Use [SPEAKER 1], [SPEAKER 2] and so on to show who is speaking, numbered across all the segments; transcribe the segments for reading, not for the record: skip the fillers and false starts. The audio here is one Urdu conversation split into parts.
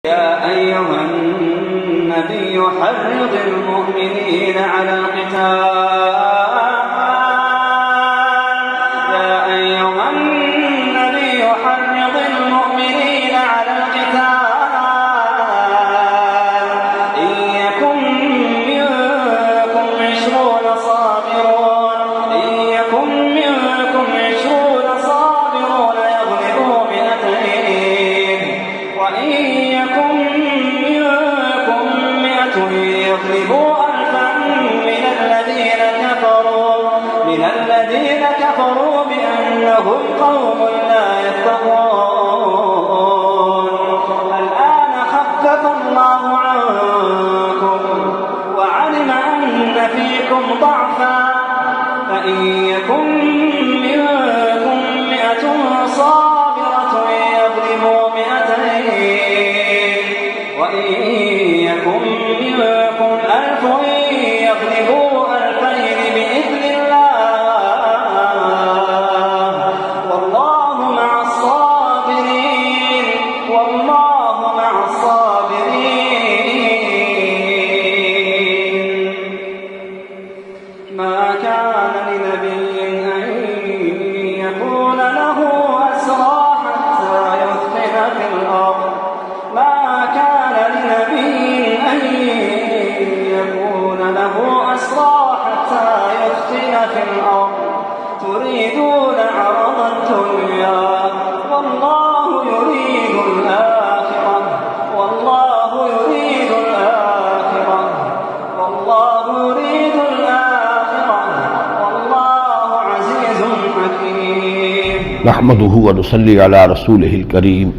[SPEAKER 1] يا أيها النبي حرض المؤمنين على القتال يا أيها النبي حرض المؤمنين على القتال إن يكن منكم 20 صابرون يغلبوا 200 وإن يكن منكم 100 يغلبوا 1000 من الذين كفروا بأنهم قوم لا يفقهون الآن خفف الله عنكم وعلم أن فيكم ضعفا فإن يكن منكم 100 صابرة يغلبوا 200 وإن يكن منكم 1000 يغلبوا 2000 بإذن الله والله مع الصابرين ما كان لنبي أن يكون له أسرى حتى يثخن في الأرض تريدون عرض الدنيا والله يريد الآخرة والله عزيز حكيم.
[SPEAKER 2] نحمده ونصلي على رسوله الكريم.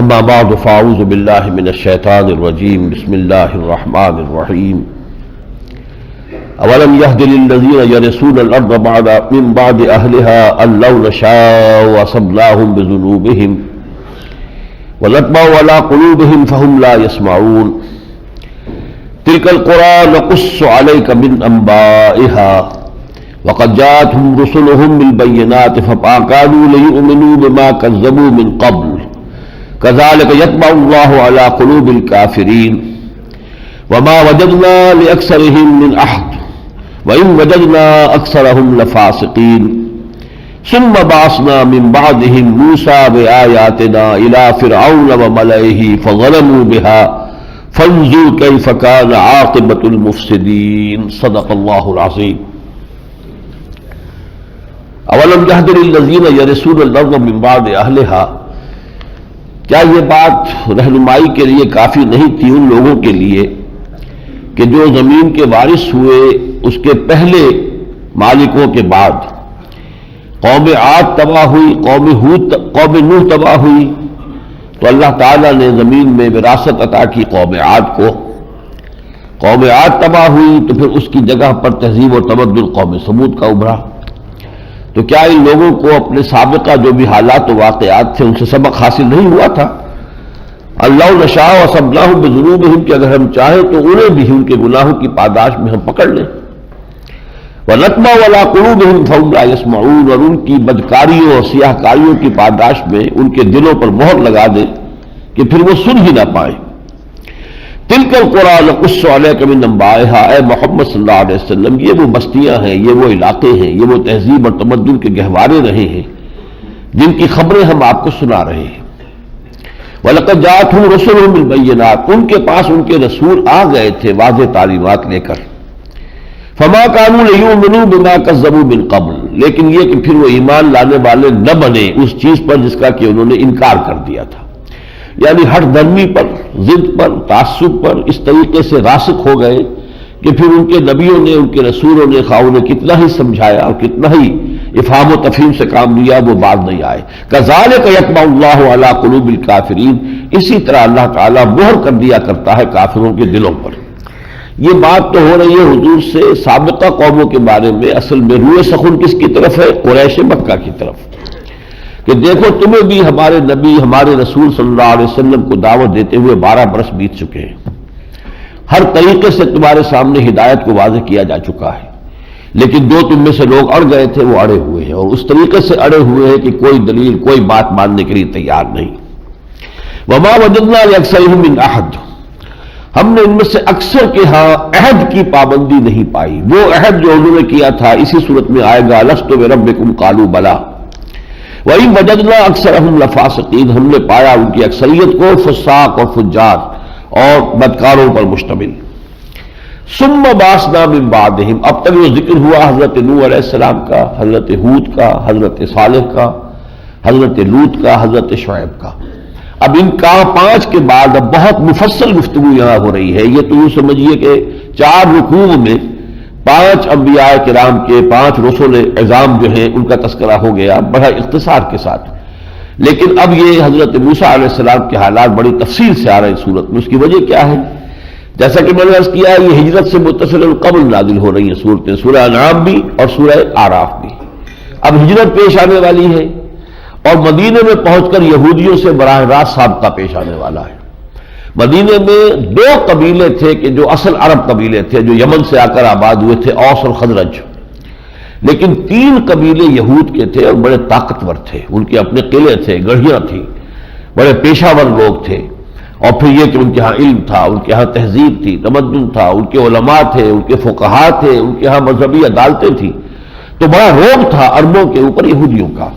[SPEAKER 2] اما بعد فاعوذ باللہ من الشیطان الرجیم. بسم اللہ الرحمن الرحیم. اولم يهد للذين يرثون الارض من بعد اهلها ان لو نشاء اصبناهم بذنوبهم ونطبع على قلوبهم فهم لا يسمعون. تلك القرى نقص عليك من انبائها وقد جاءتهم رسلهم بالبينات فما كانوا ليؤمنوا بما كذبوا من قبل كذلك يطبع الله على قلوب الكافرين وما وجدنا لأكثرهم من أحد وإن وجدنا أكثرهم لفاسقين. ثم بعثنا من بعدهم موسى بآياتنا إلى فرعون وملئه فظلموا بها فانظر كيف كان عاقبة المفسدين. صدق الله العظيم. اولم يهد للذين يرثون الأرض من بعد أهلها، کیا یہ بات رہنمائی کے لیے کافی نہیں تھی ان لوگوں کے لیے کہ جو زمین کے وارث ہوئے اس کے پہلے مالکوں کے بعد؟ قوم عاد تباہ ہوئی، قوم نوح تباہ ہوئی، تو اللہ تعالیٰ نے زمین میں وراثت عطا کی قوم عاد کو. قوم عاد تباہ ہوئی تو پھر اس کی جگہ پر تہذیب و تمدن قوم ثمود کا ابھرا. تو کیا ان لوگوں کو اپنے سابقہ جو بھی حالات و واقعات تھے ان سے سبق حاصل نہیں ہوا تھا؟ اللہ نشاء اصبناہم بذنوبہم، کہ اگر ہم چاہیں تو انہیں بھی ان کے گناہوں کی پاداش میں ہم پکڑ لیں. وَنَطْبَعُ عَلَىٰ قُلُوبِهِمْ فَهُمْ لَا يَسْمَعُونَ، اور ان کی بدکاریوں اور سیاہ کاریوں کی پاداش میں ان کے دلوں پر مہر لگا دیں کہ پھر وہ سن ہی نہ پائیں. تِلْكَ الْقُرَىٰ نَقُصُّ عَلَيْكَ مِنْ أَنبَائِهَا، اے محمد صلی اللہ علیہ وسلم یہ وہ بستیاں ہیں، یہ وہ علاقے ہیں، یہ وہ تہذیب اور تمدن کے گہوارے رہے ہیں جن کی خبریں ہم آپ کو سنا رہے ہیں. وَلَقَدْ جَاءَتْهُمْ رُسُلُهُم بِالْبَيِّنَاتِ، ان کے پاس ان کے رسول آ گئے تھے واضح تعلیمات لے کر. فَمَا كَانُوا لِيُؤْمِنُوا بِمَا كَذَّبُوا مِن قَبْلُ، لیکن یہ کہ پھر وہ ایمان لانے والے نہ بنے اس چیز پر جس کا کہ انہوں نے انکار کر دیا تھا. یعنی ہٹ درمی پر، ضد پر، تعصب پر اس طریقے سے راسخ ہو گئے کہ پھر ان کے نبیوں نے، ان کے رسولوں نے خواہ نے کتنا ہی سمجھایا اور کتنا ہی افہام و تفہیم سے کام لیا وہ بعد نہیں آئے. کذالک یطبع اللہ علی قلوب الکافرین، اسی طرح اللہ تعالیٰ مہر کر دیا کرتا ہے کافروں کے دلوں پر. یہ بات تو ہو رہی ہے حضور سے سابقہ قوموں کے بارے میں، اصل میں روئے سخن کس کی طرف ہے؟ قریش مکہ کی طرف، کہ دیکھو تمہیں بھی ہمارے نبی ہمارے رسول صلی اللہ علیہ وسلم کو دعوت دیتے ہوئے 12 برس بیت چکے ہیں، ہر طریقے سے تمہارے سامنے ہدایت کو واضح کیا جا چکا ہے، لیکن جو تم میں سے لوگ اڑ گئے تھے وہ اڑے ہوئے ہیں، اور اس طریقے سے اڑے ہوئے ہیں کہ کوئی دلیل، کوئی بات ماننے کے لیے تیار نہیں. وما وجدنا لأکثرهم من احد، ہم نے ان میں سے اکثر کے ہاں عہد کی پابندی نہیں پائی. وہ عہد جو انہوں نے کیا تھا اسی صورت میں آئے گا، لست بربکم قالوا بلا وَإِن وَجَدْنَا أَكْثَرَهُمْ لَفَاسِقِينَ، ہم نے پایا ان کی اکثریت کو فساق اور فجار اور بدکاروں پر مشتمل. ثم بعثنا من بعدهم، اب تک جو ذکر ہوا حضرت نوح علیہ السلام کا، حضرت ہود کا، حضرت صالح کا، حضرت لوط کا، حضرت شعیب کا. اب ان کا 5 کے بعد اب بہت مفصل گفتگو یہاں ہو رہی ہے. یہ تو یوں سمجھیے کہ 4 رکوع میں 5 انبیاء کرام کے 5 رسول اعظام جو ہیں ان کا تذکرہ ہو گیا بڑا اختصار کے ساتھ. لیکن اب یہ حضرت موسیٰ علیہ السلام کے حالات بڑی تفصیل سے آ رہے ہیں صورت میں. اس کی وجہ کیا ہے؟ جیسا کہ میں نے عرض کیا یہ ہجرت سے متصل قبل نازل ہو رہی ہیں صورتیں، سورہ انعام بھی اور سورہ اعراف بھی. اب ہجرت پیش آنے والی ہے اور مدینے میں پہنچ کر یہودیوں سے براہ راست سابقہ پیش آنے والا ہے. مدینے میں 2 قبیلے تھے کہ جو اصل عرب قبیلے تھے جو یمن سے آ کر آباد ہوئے تھے، اوس اور خزرج. لیکن 3 قبیلے یہود کے تھے اور بڑے طاقتور تھے، ان کے اپنے قلعے تھے، گڑھیاں تھیں، بڑے پیشہ ور لوگ تھے. اور پھر یہ کہ ان کے ہاں علم تھا، ان کے ہاں تہذیب تھی، تمدن تھا، ان کے علماء تھے، ان کے فقہاء تھے، ان کے ہاں مذہبی عدالتیں تھیں. تو بڑا روب تھا عربوں کے اوپر یہودیوں کا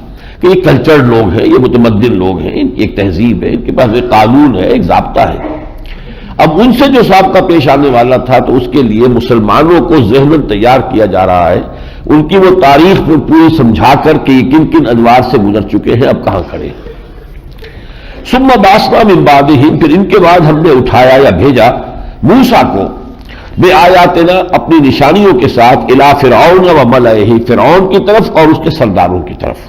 [SPEAKER 2] کہ یہ کلچرڈ لوگ ہیں، یہ متمدن لوگ ہیں، ان کی ایک تہذیب ہے، ان کے پاس ایک قانون ہے، ایک ضابطہ ہے. اب ان سے جو سابقہ پیش آنے والا تھا تو اس کے لیے مسلمانوں کو ذہناً تیار کیا جا رہا ہے، ان کی وہ تاریخ میں پوری سمجھا کر کہ یہ کن کن ادوار سے گزر چکے ہیں، اب کہاں کھڑے. ثم بعثنا من بعدهم، پھر ان کے بعد ہم نے اٹھایا یا بھیجا موسیٰ کو بآیاتنا، اپنی نشانیوں کے ساتھ، الی فرعون و ملئہ، فرعون کی طرف اور اس کے سرداروں کی طرف.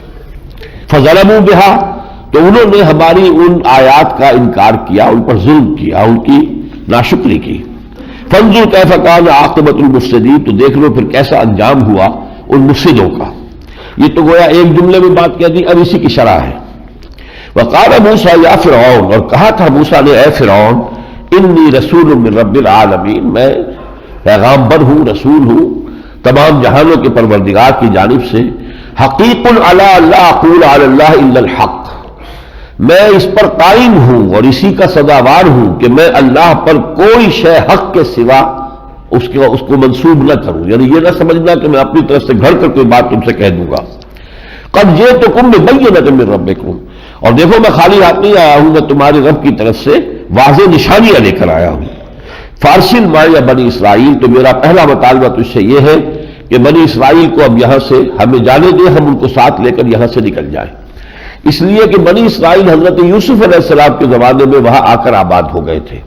[SPEAKER 2] فظلموا بہا، تو انہوں نے ہماری ان آیات کا انکار کیا، ان پر ظلم کیا، ان کی ناشکری کی. فانظر کیف کان عاقبۃ المفسدین، تو دیکھ لو پھر کیسا انجام ہوا ان مفسدوں کا. یہ تو گویا ایک جملے میں بات کہہ دی، اب اسی کی شرح ہے. وقال موسیٰ یا فرعون، اور کہا تھا موسیٰ نے اے فرعون، انی رسول من رب العالمین، میں پیغامبر ہوں، رسول ہوں تمام جہانوں کے پروردگار کی جانب سے. حقیق علی اللہ اقول علی اللہ الا الحق، میں اس پر قائم ہوں اور اسی کا سزاوار ہوں کہ میں اللہ پر کوئی شے حق کے سوا اس کو منسوب نہ کروں. یعنی یہ نہ سمجھنا کہ میں اپنی طرف سے گھڑ کر کوئی بات تم سے کہہ دوں گا. قد جئتکم ببینۃ من ربکم، اور دیکھو میں خالی ہاتھ نہیں آیا ہوں، میں تمہارے رب کی طرف سے واضح نشانیاں لے کر آیا ہوں. فارسل معی بنی اسرائیل، تو میرا پہلا مطالبہ تجھ سے یہ ہے کہ بنی اسرائیل کو اب یہاں سے ہمیں جانے دے، ہم ان کو ساتھ لے کر یہاں سے نکل جائیں. اس لیے کہ بنی اسرائیل حضرت یوسف علیہ السلام کے زمانے میں وہاں آ کر آباد ہو گئے تھے.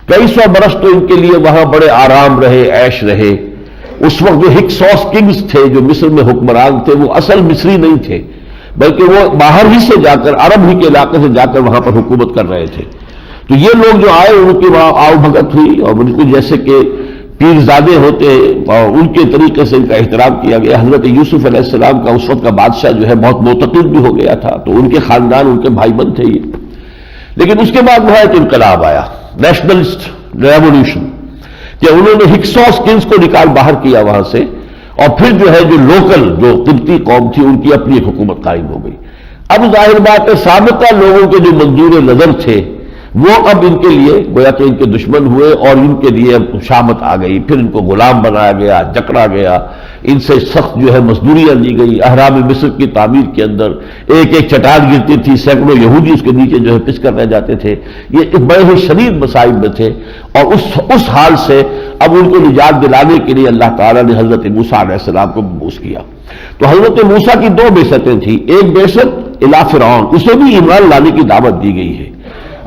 [SPEAKER 2] کئی 100 برس تو ان کے لیے وہاں بڑے آرام رہے، عیش رہے. اس وقت جو ہکسوس کنگز تھے جو مصر میں حکمران تھے وہ اصل مصری نہیں تھے، بلکہ وہ باہر ہی سے جا کر عرب ہی کے علاقے سے جا کر وہاں پر حکومت کر رہے تھے. تو یہ لوگ جو آئے ان کی وہاں آؤ بھگت ہوئی اور بالکل جیسے کہ پیرزادے ہوتے اور ان کے طریقے سے ان کا احترام کیا گیا. حضرت یوسف علیہ السلام کا اس وقت کا بادشاہ جو ہے بہت معتقد بھی ہو گیا تھا، تو ان کے خاندان ان کے بھائی بند تھے یہ. لیکن اس کے بعد وہاں ایک انقلاب آیا، نیشنلسٹ ریولیوشن، کہ انہوں نے ہکسوس کنگز کو نکال باہر کیا وہاں سے، اور پھر جو ہے جو لوکل جو قبطی قوم تھی ان کی اپنی ایک حکومت قائم ہو گئی. اب ظاہر بات ہے سابقہ لوگوں کے جو منظور نظر تھے وہ اب ان کے لیے گویا کہ ان کے دشمن ہوئے اور ان کے لیے شامت آ گئی. پھر ان کو غلام بنایا گیا، جکڑا گیا، ان سے سخت جو ہے مزدوریاں لی گئی. اہرام مصر کی تعمیر کے اندر ایک ایک چٹان گرتی تھی، سینکڑوں یہودی اس کے نیچے جو ہے پس کر رہ جاتے تھے. یہ بڑے ہی شدید مصائب میں تھے، اور اس حال سے اب ان کو نجات دلانے کے لیے اللہ تعالیٰ نے حضرت موسیٰ علیہ السلام کو مبعوث کیا. تو حضرت موسیٰ کی 2 بعثتیں تھیں. ایک بعثت الی فرعون، اسے بھی ایمان لانے کی دعوت دی گئی ہے.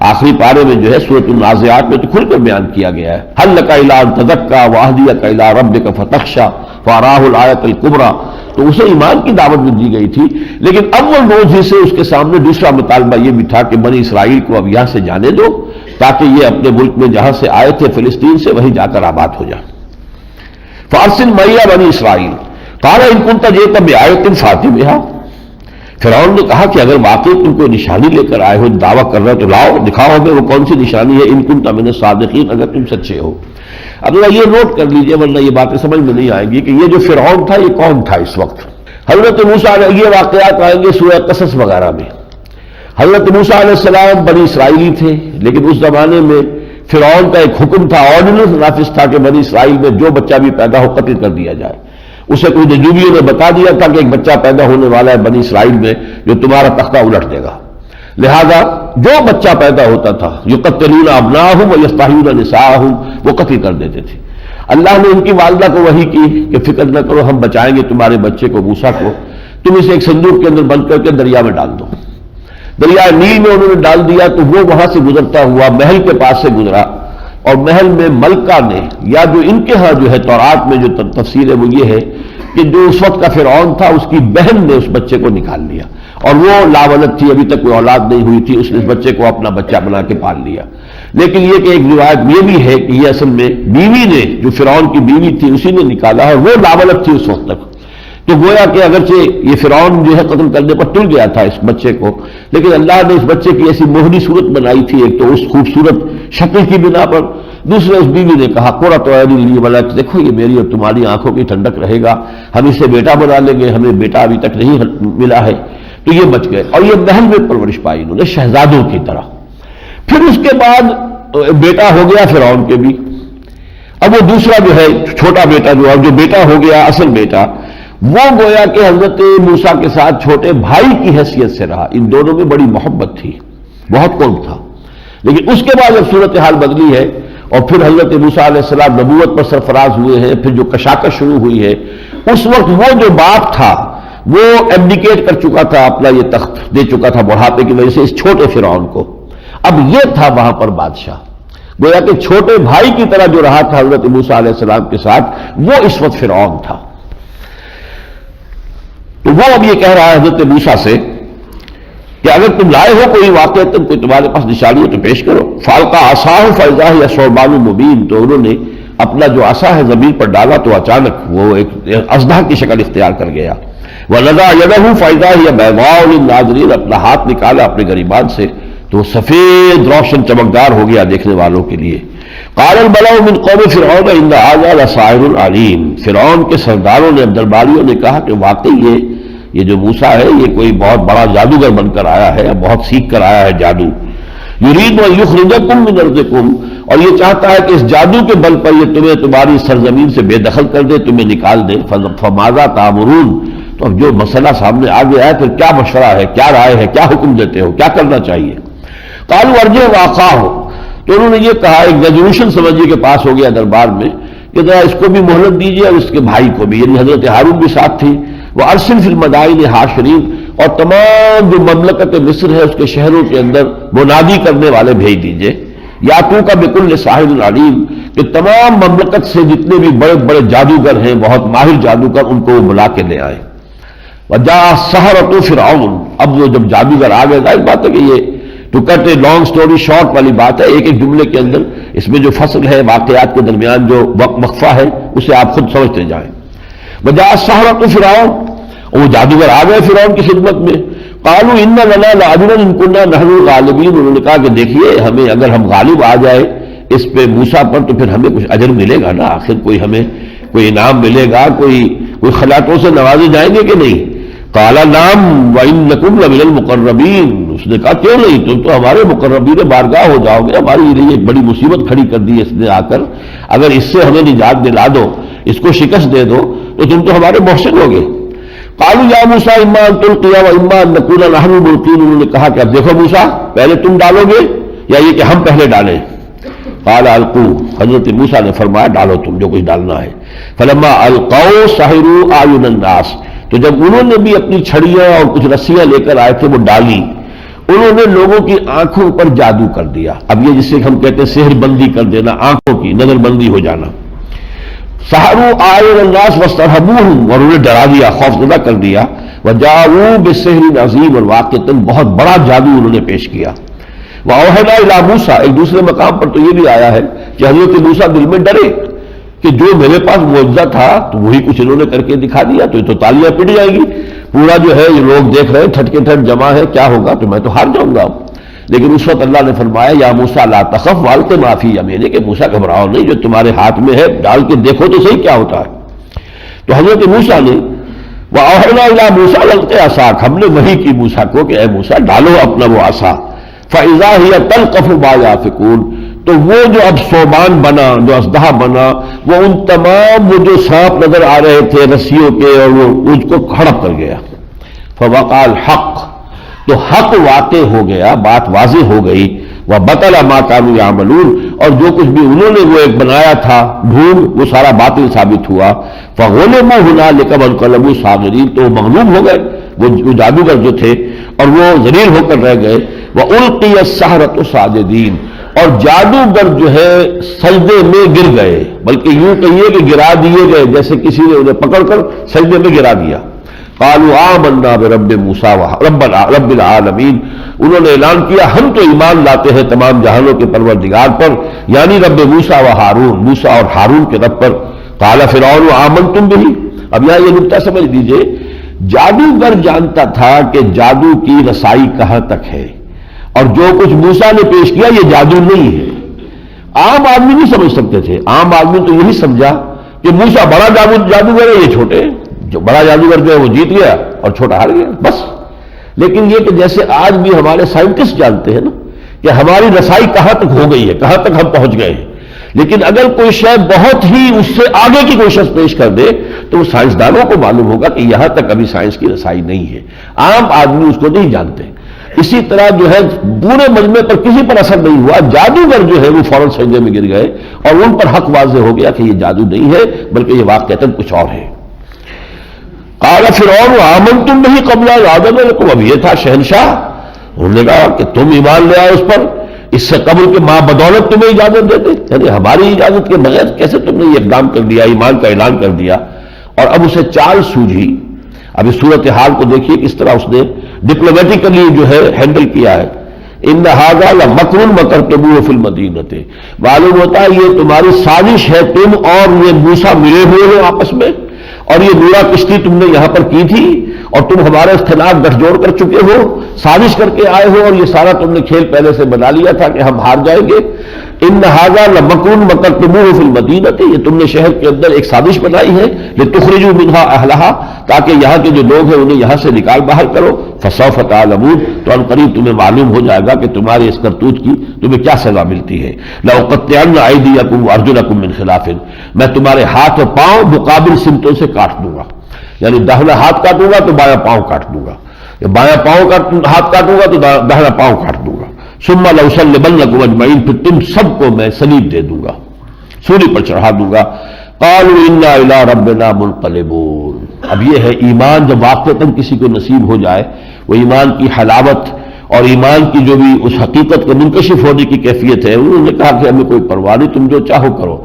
[SPEAKER 2] آخری پارے میں جو ہے سورۃ النازعات میں تو کھل کر بیان کیا گیا ہے، هل لك الى ان تزكى واهديك الى ربك فتخشى فاراه الآية الكبرى. تو اسے ایمان کی دعوت بھی دی گئی تھی. لیکن اول روز ہی سے اس کے سامنے دوسرا مطالبہ یہ بھی تھا کہ بنی اسرائیل کو اب یہاں سے جانے دو تاکہ یہ اپنے ملک میں جہاں سے آئے تھے فلسطین سے وہیں جا کر آباد ہو جائیں. فارسل معی بنی اسرائیل قال ان كنت جئت بآية فأت بها. فرعون نے کہا کہ اگر واقعی تم کوئی نشانی لے کر آئے ہو، دعویٰ کر رہے ہو تو لاؤ، دکھاؤ ہمیں وہ کون سی نشانی ہے. ان کنت من الصادقین، اگر تم سچے ہو. اب یہ نوٹ کر لیجئے ورنہ یہ باتیں سمجھ میں نہیں آئیں گی کہ یہ جو فرعون تھا یہ کون تھا اس وقت. حضرت موسیٰ یہ واقعات آئیں گے سورہ قصص وغیرہ میں. حضرت موسیٰ علیہ السلام بنی اسرائیلی تھے، لیکن اس زمانے میں فرعون کا ایک حکم تھا، آرڈیننس نافذ تھا کہ بنی اسرائیل میں جو بچہ بھی پیدا ہو قتل کر دیا جائے۔ اسے کوئی نجومیوں نے بتا دیا تھا کہ ایک بچہ پیدا ہونے والا ہے بنی اسرائیل میں جو تمہارا تختہ الٹ دے گا، لہذا جو بچہ پیدا ہوتا تھا یقتلون ابناءہم ویستحیون نساءہم، وہ قتل کر دیتے تھے۔ اللہ نے ان کی والدہ کو وحی کی کہ فکر نہ کرو، ہم بچائیں گے تمہارے بچے کو موسیٰ کو، تم اسے ایک صندوق کے اندر بند کر کے دریا میں ڈال دو۔ دریائے نیل میں انہوں نے ڈال دیا تو وہ وہاں سے گزرتا ہوا محل کے پاس سے گزرا، اور محل میں ملکہ نے، یا جو ان کے ہاں جو ہے تورات میں جو تفسیر ہے وہ یہ ہے کہ جو اس وقت کا فرعون تھا اس کی بہن نے اس بچے کو نکال لیا، اور وہ لاولد تھی، ابھی تک کوئی اولاد نہیں ہوئی تھی، اس نے اس بچے کو اپنا بچہ بنا کے پال لیا۔ لیکن یہ کہ ایک روایت یہ بھی ہے کہ یہ اصل میں بیوی نے، جو فرعون کی بیوی تھی اسی نے نکالا ہے، وہ لاولد تھی اس وقت تک۔ تو گویا کہ اگرچہ یہ فرعون جو ہے قتل کرنے پر تل گیا تھا اس بچے کو، لیکن اللہ نے اس بچے کی ایسی موہنی صورت بنائی تھی، ایک تو اس خوبصورت شکل کی بنا پر، دوسرے اس بیوی نے کہا قرۃ عین لی ولک، دیکھو یہ میری اور تمہاری آنکھوں کی ٹھنڈک رہے گا، ہم اسے بیٹا بنا لیں گے، ہمیں بیٹا ابھی تک نہیں ملا ہے۔ تو یہ بچ گئے، اور یہ محل میں پرورش پائی انہوں نے شہزادوں کی طرح۔ پھر اس کے بعد بیٹا ہو گیا فرعون کے بھی، اب وہ دوسرا جو ہے چھوٹا بیٹا جو بیٹا ہو گیا اصل بیٹا، وہ گویا کہ حضرت موسیٰ کے ساتھ چھوٹے بھائی کی حیثیت سے رہا، ان دونوں میں بڑی محبت تھی، بہت قرب تھا۔ لیکن اس کے بعد جب صورتحال بدلی ہے اور پھر حضرت موسیٰ علیہ السلام نبوت پر سرفراز ہوئے ہیں، پھر جو کشاکش شروع ہوئی ہے، اس وقت وہ جو باپ تھا وہ ایبڈیکیٹ کر چکا تھا، اپنا یہ تخت دے چکا تھا بڑھاپے کی وجہ سے اس چھوٹے فرعون کو، اب یہ تھا وہاں پر بادشاہ، گویا کہ چھوٹے بھائی کی طرح جو رہا تھا حضرت موسیٰ علیہ السلام کے ساتھ، وہ اس وقت فرعون تھا۔ تو وہ اب یہ کہہ رہا ہے حضرت موسیٰ سے کہ اگر تم لائے ہو کوئی واقعہ، کوئی تمہارے پاس نشانی ہو تو پیش کرو۔ فالقى عصاه فاذا هي ثعبان مبين، تو انہوں نے اپنا جو عصا ہے زمین پر ڈالا تو اچانک وہ ایک اژدہا کی شکل اختیار کر گیا۔ ونزع يده فاذا هي بيضاء للناظرين، اپنا ہاتھ نکالا اپنے گریبان سے تو سفید روشن چمکدار ہو گیا دیکھنے والوں کے لیے۔ قال الملأ من قوم فرعون ان هذا لساحر علیم، فرعون کے سرداروں نے، درباریوں نے کہا کہ واقعی یہ جو موسیٰ ہے یہ کوئی بہت بڑا جادوگر بن کر آیا ہے، بہت سیکھ کر آیا ہے جادو۔ یرید ان یخرجکم من ارضکم، اور یہ چاہتا ہے کہ اس جادو کے بل پر یہ تمہیں تمہاری سرزمین سے بے دخل کر دے، تمہیں نکال دے۔ فماذا تأمرون، تو اب جو مسئلہ سامنے آ گیا ہے پھر کیا مشورہ ہے، کیا رائے ہے، کیا حکم دیتے ہو، کیا کرنا چاہیے؟ قالوا ارجع واخاہ، تو انہوں نے یہ کہا، ایک ریزولوشن سمجھیے کہ پاس ہو گیا دربار میں کہ ذرا اس کو بھی مہلت دیجیے اور اس کے بھائی کو بھی، یعنی حضرت ہارون بھی ساتھ تھی۔ وَأَرْسِلْ فِي الْمَدَائِنِ حَاشِرِينَ، اور تمام جو مملکت مصر ہے اس کے شہروں کے اندر منادی کرنے والے بھیج دیجئے۔ یاتوک بکل ساحر علیم، کہ تمام مملکت سے جتنے بھی بڑے بڑے جادوگر ہیں، بہت ماہر جادوگر، ان کو وہ بلا کے لے آئے۔ وَجَاءَ السَّحَرَةُ فِرْعَوْنَ، اب وہ جب جادوگر آ گئے، ظاہر بات ہے کہ یہ to cut a long story short والی بات ہے، ایک ایک جملے کے اندر اس میں جو فصل ہے، واقعات کے درمیان جو وقفہ ہے، اسے آپ خود سمجھتے جائیں۔ وجاء السحرة فرعون، وہ جادوگر آ گئے فرعون کی خدمت میں۔ قالوا ان لنا لاجرا ان كنا نحن الغالبین، انہوں نے کہا کہ دیکھیے ہمیں اگر ہم غالب آ جائے اس پہ موسیٰ پر تو پھر ہمیں کچھ اجر ملے گا نا، آخر کوئی ہمیں کوئی انعام ملے گا، کوئی خلاتوں سے نوازے جائیں گے کہ نہیں؟ قال نعم وانکم لمن المقربین، اس نے کہا کیوں نہیں، تم تو ہمارے مقربین بارگاہ ہو جاؤ گے، ہماری لیے ایک بڑی مصیبت کھڑی کر دی اس نے آ کر، اگر اس سے ہمیں نجات دلا دو، اس کو شکست دے دو تو تم تو ہمارے محسن ہوگے۔ قالوا یا موسیٰ اما ان تلقی و اما ان نکون نحن الملقین، انہوں نے کہا کہ اب دیکھو موسیٰ پہلے تم ڈالو گے یا یہ کہ ہم پہلے ڈالیں؟ قال القوا، حضرت موسیٰ نے فرمایا ڈالو تم جو کچھ ڈالنا ہے۔ فلما القوا سحروا اعین الناس، تو جب انہوں نے بھی اپنی چھڑیاں اور کچھ رسیاں لے کر آئے تھے وہ ڈالی، انہوں نے لوگوں کی آنکھوں پر جادو کر دیا۔ اب یہ جسے ہم کہتے ہیں سحر بندی کر دینا، آنکھوں کی نظر بندی ہو جانا۔ سحروا اعین الناس واسترهبوهم، اور انہیں ڈرا دیا، خوف زدہ کر دیا۔ وجاءوا بسحر عظیم، اور واقعتاً بہت بڑا جادو انہوں نے پیش کیا۔ واوحینا الی موسیٰ، ایک دوسرے مقام پر تو یہ بھی آیا ہے کہ حضرت موسیٰ دل میں ڈرے کہ جو میرے پاس معجزہ تھا تو وہی کچھ انہوں نے کر کے دکھا دیا تو یہ تو تالیاں پٹ جائیں گی، پورا جو ہے یہ لوگ دیکھ رہے ہیں، ٹھٹ کے ٹھٹ جمع ہے، کیا ہوگا، تو میں تو ہار جاؤں گا۔ لیکن اس وقت اللہ نے فرمایا یا موسیٰ لا تخف والق ما فی یمینک، کہ موسیٰ گھبراؤ نہیں، جو تمہارے ہاتھ میں ہے ڈال کے دیکھو تو صحیح کیا ہوتا ہے۔ تو حضرت موسیٰ نے وَأَوْحَيْنَا إِلَىٰ مُوسَىٰ أَنْ أَلْقِ عَصَاكَ، ہم نے وحی کی موسیٰ کو کہ اے موسیٰ ڈالو اپنا وہ عصا، فَإِذَا هِيَ تَلْقَفُ مَا يَأْفِكُونَ، تو وہ جو اب صوبان بنا، جو اژدہا بنا، وہ ان تمام وہ جو سانپ نظر آ رہے تھے رسیوں کے، اور وہ اس کو ہڑپ کر گیا۔ فَوَقَعَ الْحَقُّ، تو حق واقع ہو گیا، بات واضح ہو گئی، وَبَطَلَ مَا كَانُوا يَعْمَلُونَ، اور جو کچھ بھی انہوں نے وہ ایک بنایا تھا ڈھونگ، وہ سارا باطل ثابت ہوا۔ فَغُلِبُوا هُنَالِكَ وَانقَلَبُوا صَاغِرِينَ، تو وہ مغلوب ہو گئے وہ جادوگر جو تھے، اور وہ ذلیل ہو کر رہ گئے۔ وَأُلْقِيَ السَّحَرَةُ سَاجِدِينَ، اور جادوگر جو ہے سجدے میں گر گئے، بلکہ یوں کہیے کہ گرا دیے گئے، جیسے کسی نے انہیں پکڑ کر سجدے میں گرا دیا۔ قالوا آمنا برب موسیٰ رب العالمین، انہوں نے اعلان کیا ہم تو ایمان لاتے ہیں تمام جہانوں کے پروردگار پر، یعنی رب موسیٰ و ہارون، موسیٰ اور ہارون کے رب پر۔ قال فرعون آمنتم بہ، اب یہاں یہ نکتہ سمجھ لیجئے، جادوگر جانتا تھا کہ جادو کی رسائی کہاں تک ہے، اور جو کچھ موسیٰ نے پیش کیا یہ جادو نہیں ہے۔ عام آدمی نہیں سمجھ سکتے تھے، عام آدمی تو یہی سمجھا کہ موسیٰ بڑا جادوگر ہے، یہ چھوٹے، جو بڑا جادوگر جو ہے وہ جیت گیا اور چھوٹا ہار گیا، بس۔ لیکن یہ کہ جیسے آج بھی ہمارے سائنٹسٹ جانتے ہیں نا کہ ہماری رسائی کہاں تک ہو گئی ہے، کہاں تک ہم پہنچ گئے ہیں، لیکن اگر کوئی شے بہت ہی اس سے آگے کی کوشش پیش کر دے تو وہ سائنسدانوں کو معلوم ہوگا کہ یہاں تک ابھی سائنس کی رسائی نہیں ہے، عام آدمی اس کو نہیں جانتے۔ اسی طرح جو ہے پورے مجمع پر کسی پر اثر نہیں ہوا، جادوگر جو ہے وہ فوراً سجدے میں گر گئے، اور ان پر حق واضح ہو گیا کہ یہ جادو نہیں ہے بلکہ یہ واقعتاً کچھ اور ہے۔ قال فرعون آمنتم بہ قبل ان آذن لکم، اب یہ تھا شہنشاہ، انہوں نے کہا کہ تم ایمان لے آئے اس پر اس سے قبل کہ ماں بدولت تمہیں اجازت دیتے، یعنی ہماری اجازت کے بغیر کیسے تم نے یہ اقدام کر دیا، ایمان کا اعلان کر دیا۔ اور اب اسے چال سوجھی، اب اس صورتحال کو دیکھیے کس طرح اس نے ڈپلومیٹیکلی جو ہے ہینڈل کیا ہے۔ ان ھذا لمکر مکرتموہ فی المدینۃ، معلوم ہوتا ہے یہ تمہاری سازش ہے، تم اور یہ موسیٰ ملے ہوئے ہو آپس میں، اور یہ نورا کشتی تم نے یہاں پر کی تھی، اور تم ہمارے خلاف گٹھ جوڑ کر چکے ہو، سازش کر کے آئے ہو، اور یہ سارا تم نے کھیل پہلے سے بنا لیا تھا کہ ہم ہار جائیں گے۔ ان ھذا لمکر مکرتموہ فی المدینۃ، یہ تم نے شہر کے اندر ایک سازش بنائی ہے، لتخرجوا منھا اہلھا، تاکہ یہاں کے جو لوگ ہیں انہیں یہاں سے نکال باہر کرو۔ فسوف تعلمون، تو ان قریب تمہیں معلوم ہو جائے گا کہ تمہاری اس کرتوت کی تمہیں کیا سزا ملتی ہے۔ لأقطعن ایدیکم وارجلکم من خلاف، میں تمہارے ہاتھ اور پاؤں مقابل سمتوں سے کاٹ دوں گا، یعنی داہنا ہاتھ کاٹوں گا تو بایاں پاؤں کاٹ دوں گا، یا بایاں پاؤں کا ہاتھ کاٹوں گا تو داہنا پاؤں کاٹ دوں گا۔ ثم لأصلبنکم اجمعین، پھر تم سب کو میں صلیب دے دوں گا، سولی پر چڑھا دوں گا۔ قالوا انا الی ربنا منقلبون، اب یہ ہے ایمان جب واقعتاً کسی کو نصیب ہو جائے، وہ ایمان کی حلاوت اور ایمان کی جو بھی اس حقیقت کے منکشف ہونے کی کیفیت ہے۔ انہوں نے کہا کہ ہمیں کوئی پرواہ نہیں، تم جو چاہو کرو،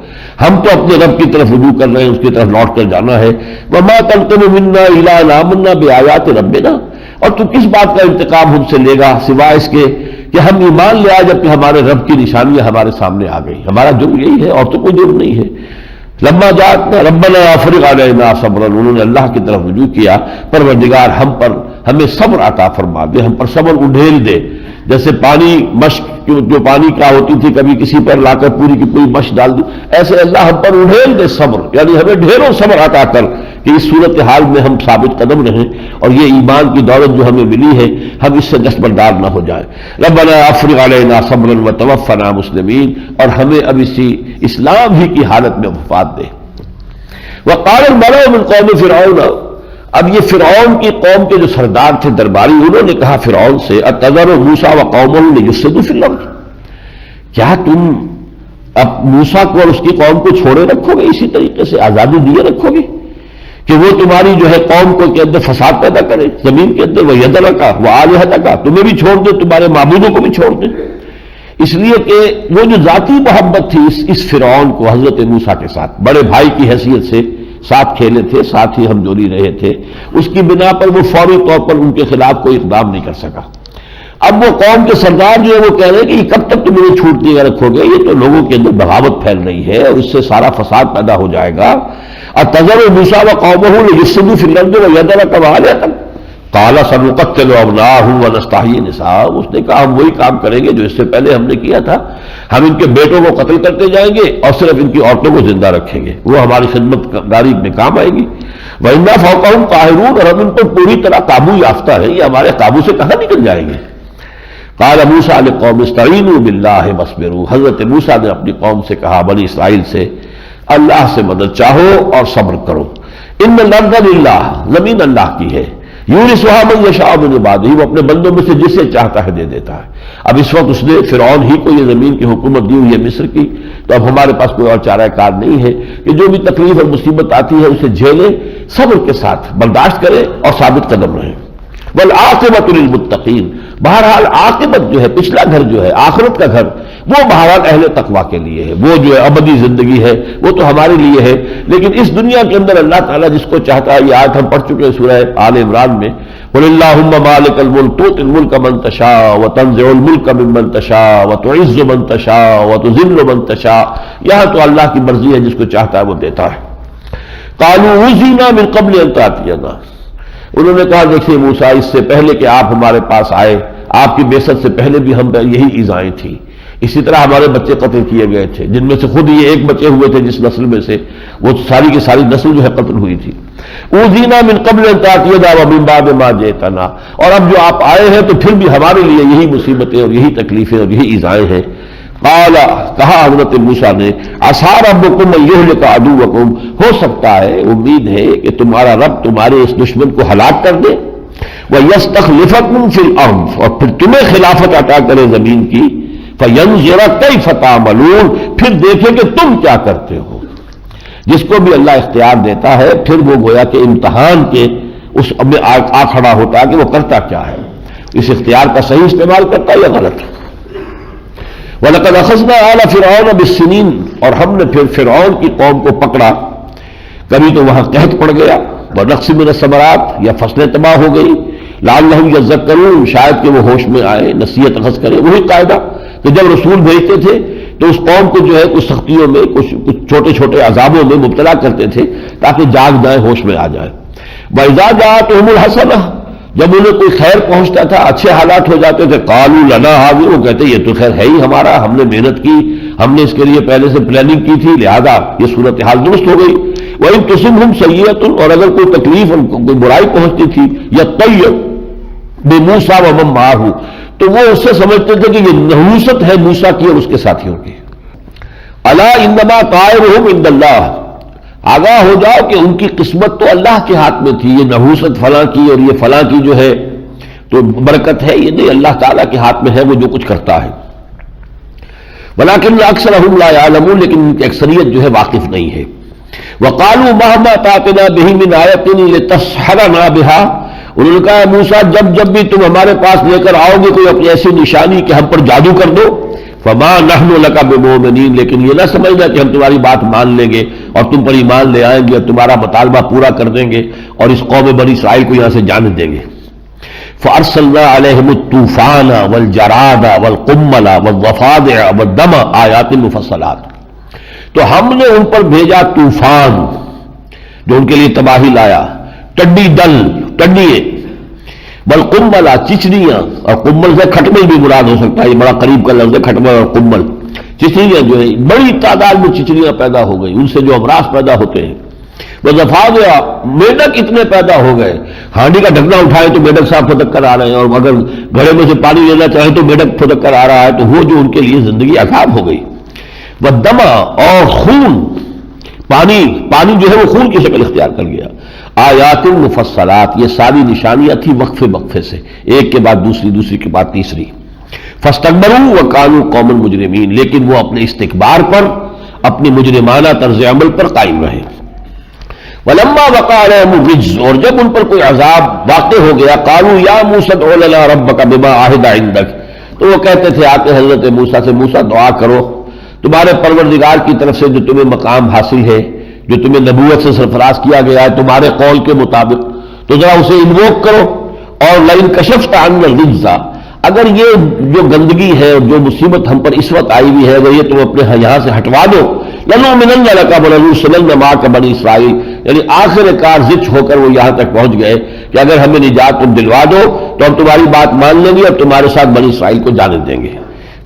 [SPEAKER 2] ہم تو اپنے رب کی طرف رجوع کر رہے ہیں، اس کی طرف لوٹ کر جانا ہے۔ وما تنقم منا الا ان آمنا بآیات ربنا، اور تو کس بات کا انتقام ہم سے لے گا سوائے اس کے کہ ہم ایمان لے آئے جبکہ ہمارے رب کی نشانیاں ہمارے سامنے آ گئی، ہمارا جرم یہی ہے اور تو کوئی جرم نہیں ہے۔ لما جاءتنا ربنا افرغ علینا صبرا، انہوں نے اللہ کی طرف رجوع کیا، پروردگار ہم پر ہمیں صبر عطا فرما دے، ہم پر صبر اڈھیل دے، جیسے پانی مشق جو پانی کیا ہوتی تھی کبھی کسی پر لا کر پوری کی پوری مشق ڈال دی، ایسے اللہ ہم پر اڈھیل دے صبر، یعنی ہمیں ڈھیروں صبر عطا کر کہ اس صورتحال میں ہم ثابت قدم رہیں، اور یہ ایمان کی دولت جو ہمیں ملی ہے ہم اس سے دستبردار نہ ہو جائیں۔ ربنا افرغ علینا صبرا وتوفنا مسلمین، اور ہمیں اب اسی اسلام ہی کی حالت میں وفات دے۔ وقال الملأ من قوم فرعون، اب یہ فرعون کی قوم کے جو سردار تھے درباری، انہوں نے کہا فرعون سے اتذر موسیٰ وقومہ لیفسدوا فی الارض، کیا تم اب موسیٰ کو اور اس کی قوم کو چھوڑے رکھو گے، اسی طریقے سے آزادی دیے رکھو گے کہ وہ تمہاری جو ہے قوم کو کے اندر فساد پیدا کرے زمین کے اندر، وَيَذَرَكَ وَآلِهَتَكَ، تمہیں بھی چھوڑ دے، تمہارے معبودوں کو بھی چھوڑ دے؟ اس لیے کہ وہ جو ذاتی محبت تھی اس فرعون کو حضرت موسیٰ کے ساتھ، بڑے بھائی کی حیثیت سے ساتھ کھیلے تھے، ساتھ ہی ہم جولی رہے تھے، اس کی بنا پر وہ فوری طور پر ان کے خلاف کوئی اقدام نہیں کر سکا۔ اب وہ قوم کے سردار جو ہے وہ کہہ رہے ہیں کہ یہ کب تک تم انہیں چھوٹ دیے رکھو گے، یہ تو لوگوں کے اندر بغاوت پھیل رہی ہے اور اس سے سارا فساد پیدا ہو جائے گا۔ اتذر موسیٰ وقومہ لیفسدوا فی الارض وَيَذَرَكَ وَآلِهَتَكَ قال سنقتل ابناءهم ونستحيي نساءهم، اس نے کہا ہم وہی کام کریں گے جو اس سے پہلے ہم نے کیا تھا، ہم ان کے بیٹوں کو قتل کرتے جائیں گے اور صرف ان کی عورتوں کو زندہ رکھیں گے، وہ ہماری خدمت گاری میں کام آئے گی۔ وَإِنَّا فَوْقَهُمْ قَاهِرُونَ، اور ہم ان پر پوری طرح قابو یافتہ ہیں، یہ ہمارے قابو سے کہاں نکل جائیں گے۔ قال موسیٰ لقوم استعینوا باللہ واصبروا، حضرت موسیٰ نے اپنی قوم سے کہا، بنی اسرائیل سے، اللہ سے مدد چاہو اور صبر کرو۔ ان الارض للہ، زمین اللہ کی ہے، یورثھا من یشاء من عبادہ، وہ اپنے بندوں میں سے جسے چاہتا ہے دے دیتا ہے۔ اب اس وقت اس نے فرعون ہی کو یہ زمین کی حکومت دی ہوئی ہے مصر کی، تو اب ہمارے پاس کوئی اور چارہ کار نہیں ہے کہ جو بھی تکلیف اور مصیبت آتی ہے اسے جھیلے، صبر کے ساتھ برداشت کرے اور ثابت قدم رہے۔ والعاقبۃ للمتقین، بہرحال عاقبت جو ہے، پچھلا گھر جو ہے، آخرت کا گھر، وہ بہرحال اہل تقویٰ کے لیے ہے، وہ جو ہے ابدی زندگی ہے وہ تو ہمارے لیے ہے، لیکن اس دنیا کے اندر اللہ تعالیٰ جس کو چاہتا ہے، یہ آیت ہم پڑھ چکے ہیں سورہ آل عمران میں، قل اللہم مالک الملک تؤتی الملک من تشاء وتنزع الملک ممن تشاء وتعز من تشاء وتذل من تشاء، یہاں تو اللہ کی مرضی ہے، جس کو چاہتا ہے وہ دیتا ہے۔ قالوا اوذینا من قبل ان تأتینا، انہوں نے کہا دیکھیے موسیٰ، اس سے پہلے کہ آپ ہمارے پاس آئے، آپ کی بعثت سے پہلے بھی ہم پر یہی ایذائیں تھیں، اسی طرح ہمارے بچے قتل کیے گئے تھے، جن میں سے خود یہ ایک بچے ہوئے تھے جس نسل میں سے وہ ساری کی ساری نسل جو ہے قتل ہوئی تھی۔ اوذینا من قبل ان تأتینا ومن بعد ما جئتنا، اور اب جو آپ آئے ہیں تو پھر بھی ہمارے لیے یہی مصیبتیں اور یہی تکلیفیں اور یہی ایذائیں ہیں۔ قال، کہا حضرت موسیٰ نے، عسیٰ ربکم ان یہلک عدوکم، ہو سکتا ہے، امید ہے کہ تمہارا رب تمہارے اس دشمن کو ہلاک کر دے، وَيَسْتَخْلِفَكُمْ فِي الْأَرْضِ، اور پھر تمہیں خلافت عطا کرے زمین کی، فَيَنْظُرَ كَيْفَ تَعْمَلُونَ، پھر دیکھے کہ تم کیا کرتے ہو۔ جس کو بھی اللہ اختیار دیتا ہے پھر وہ گویا کہ امتحان کے اس میں آ کھڑا ہوتا ہے کہ وہ کرتا کیا ہے، اس اختیار کا صحیح استعمال کرتا ہے یا غلط۔ وَلَقَدْ أَخَذْنَا آلَ فِرْعَوْنَ بِالسِّنِينَ، اور ہم نے پھر فرعون کی قوم کو پکڑا، کبھی تو وہاں قحط پڑ گیا، وَنَقْصٍ مِّنَ الثَّمَرَاتِ، یا فصلیں تباہ ہو گئی، لَعَلَّهُمْ يَذَّكَّرُونَ، شاید کہ وہ ہوش میں آئے، نصیحت اخذ کرے۔ وہی قاعدہ کہ جب رسول بھیجتے تھے تو اس قوم کو جو ہے کچھ سختیوں میں، کچھ چھوٹے چھوٹے عذابوں میں مبتلا کرتے تھے تاکہ جاگ جائیں، ہوش میں آ جائیں۔ وَإِذَا جَاءَتْهُمُ الْحَسَنَةُ، جب انہیں کوئی خیر پہنچتا تھا، اچھے حالات ہو جاتے تھے، قَالُوا لَنَا هَٰذِهِ، وہ کہتے یہ تو خیر ہے ہی ہمارا، ہم نے محنت کی، ہم نے اس کے لیے پہلے سے پلاننگ کی تھی، لہذا یہ صورتحال درست ہو گئی۔ وَإِن تُصِبْهُمْ سَيِّئَةٌ، اور اگر کوئی تکلیف، کوئی برائی پہنچتی تھی، يَطَّيَّرُوا بِمُوسَىٰ وَمَن مَّعَهُ، تو وہ اس سے سمجھتے تھے کہ یہ نحوست ہے موسیٰ کی اور اس کے ساتھیوں کی۔ الا انما طائرهم عند اللہ، آگاہ ہو جاؤ کہ ان کی قسمت تو اللہ کے ہاتھ میں تھی، یہ نحوست فلاں کی اور یہ فلاں کی جو ہے تو برکت ہے، یہ نہیں، اللہ تعالیٰ کے ہاتھ میں ہے، وہ جو کچھ کرتا ہے۔ ولکن اکثرهم لا يعلمون، لیکن ان کی اکثریت جو ہے واقف نہیں ہے۔ وقالوا مهما تأتنا به من آیۃ لتسحرنا بها، انہوں نے کہا موسیٰ جب بھی تم ہمارے پاس لے کر آؤ گے کوئی اپنی ایسی نشانی کہ ہم پر جادو کر دو، فما نحن لک بمؤمنین، لیکن یہ نہ سمجھنا کہ ہم تمہاری بات مان لیں گے اور تم پر ایمان لے آئیں گے اور تمہارا مطالبہ پورا کر دیں گے اور اس قوم بنی اسرائیل کو یہاں سے جانے دیں گے۔ فارسلنا علیہم الطوفان والجراد والقمل والضفادع والدم آیات مفصلات، تو ہم نے ان پر بھیجا طوفان جو ان کے لیے تباہی لایا، ٹڈی دل، ٹڈیے، والقمل، چچڑیاں، اور قمل سے کھٹمل بھی مراد ہو سکتا ہے، یہ بڑا قریب کا لفظ ہے کھٹمل اور قمل، چچڑیاں جو ہے بڑی تعداد میں چچڑیاں پیدا ہو گئی، ان سے جو امراض پیدا ہوتے ہیں۔ وہ ضفادع، میڈک اتنے پیدا ہو گئے، ہانڈی کا ڈھکنا اٹھائے تو میڈک صاحب پھدک کر آ رہے ہیں، اور اگر گھڑے میں سے پانی لینا چاہیں تو میڈک پھدک کر آ رہا ہے، تو وہ جو ان کے لیے زندگی عذاب ہو گئی۔ وہ دما، اور خون، پانی جو ہے وہ خون کی شکل اختیار کر گیا۔ آیات مفصلات، یہ ساری نشانیاں تھیں وقفے وقفے سے، ایک کے بعد دوسری، دوسری کے بعد تیسری۔ فاستكبروا وكانوا قوما مجرمین، لیکن وہ اپنے استکبار پر، اپنی مجرمانہ طرز عمل پر قائم رہے۔ ولما وقع عليهم الرجز، اور جب ان پر کوئی عذاب واقع ہو گیا، قالوا یا موسیٰ ادع لنا ربك بما عهد عندك، تو وہ کہتے تھے آتے حضرت موسیٰ سے، موسیٰ دعا کرو تمہارے پروردگار کی طرف سے جو تمہیں مقام حاصل ہے، جو تمہیں نبوت سے سرفراز کیا گیا ہے تمہارے قول کے مطابق، تو ذرا اسے انووک کرو۔ اور لئن کشفت عنا الرجز، اگر یہ جو گندگی ہے اور جو مصیبت ہم پر اس وقت آئی ہوئی ہے اگر یہ تم اپنے یہاں سے ہٹوا دو، لنؤمنن لک ولنرسلن معک بنی اسرائیل، یعنی آخر کار زچ ہو کر وہ یہاں تک پہنچ گئے کہ اگر ہمیں نجات تم دلوا دو تو ہم تمہاری بات مان لیں گے اور تمہارے ساتھ بنی اسرائیل کو جانے دیں گے۔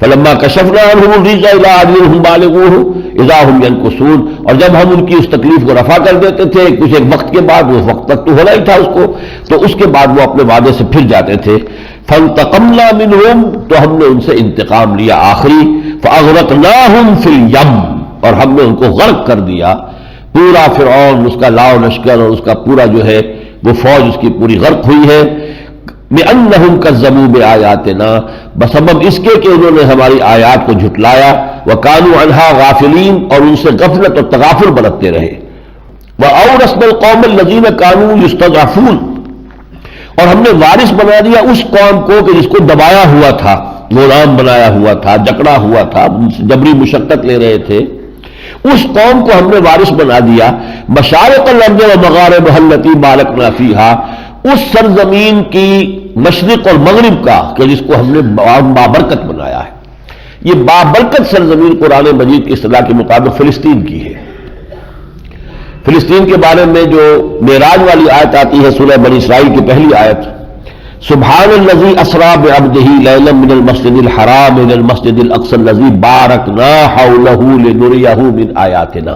[SPEAKER 2] فلما کشفنا عنہم الرجز الی اجل هم بالغوہ اذا هم ینکثون، اور جب ہم ان کی اس تکلیف کو رفع کر دیتے تھے کچھ ایک وقت کے بعد، وہ وقت تک تو ہونا ہی تھا اس کو، تو اس کے بعد وہ اپنے وعدے سے پھر جاتے تھے. فانتقمنا منہم، تو ہم نے ان سے انتقام لیا آخری. فاغرقناہم فی الیم، اور ہم نے ان کو غرق کر دیا. پورا فرعون، اس کا لاؤ لشکر اور اس کا پورا جو ہے وہ فوج اس کی پوری غرق ہوئی ہے. بِأَنَّهُمْ كَذَّبُوا بِآيَاتِنَا، بسبب اس کے کہ انہوں نے ہماری آیات کو جھٹلایا. وَكَانُوا عَنْهَا غَافِلِينَ، اور ان سے غفلت اور تغافل برتتے رہے. وَأَوْرَثْنَا الْقَوْمَ الَّذِينَ كَانُوا يُسْتَضْعَفُونَ، اور ہم نے وارث بنا دیا اس قوم کو کہ جس کو دبایا ہوا تھا، غلام بنایا ہوا تھا، جکڑا ہوا تھا، جبری مشقت لے رہے تھے. اس قوم کو ہم نے وارث بنا دیا. مشارق الارض ومغاربها التي باركنا فيها، اس سرزمین کی مشرق اور مغرب کا کہ جس کو ہم نے بابرکت بنایا ہے. یہ بابرکت سرزمین قرآن مجید کی اصطلاح کے مطابق فلسطین کی ہے. فلسطین کے بارے میں جو معراج والی آیت آتی ہے سورہ بنی اسرائیل کی پہلی آیت، سبحان الذی اسری بعبدہ لیلا من المسجد الحرام الى المسجد الاقصی الذی بارکنا حولہ لنریہ من آیاتنا.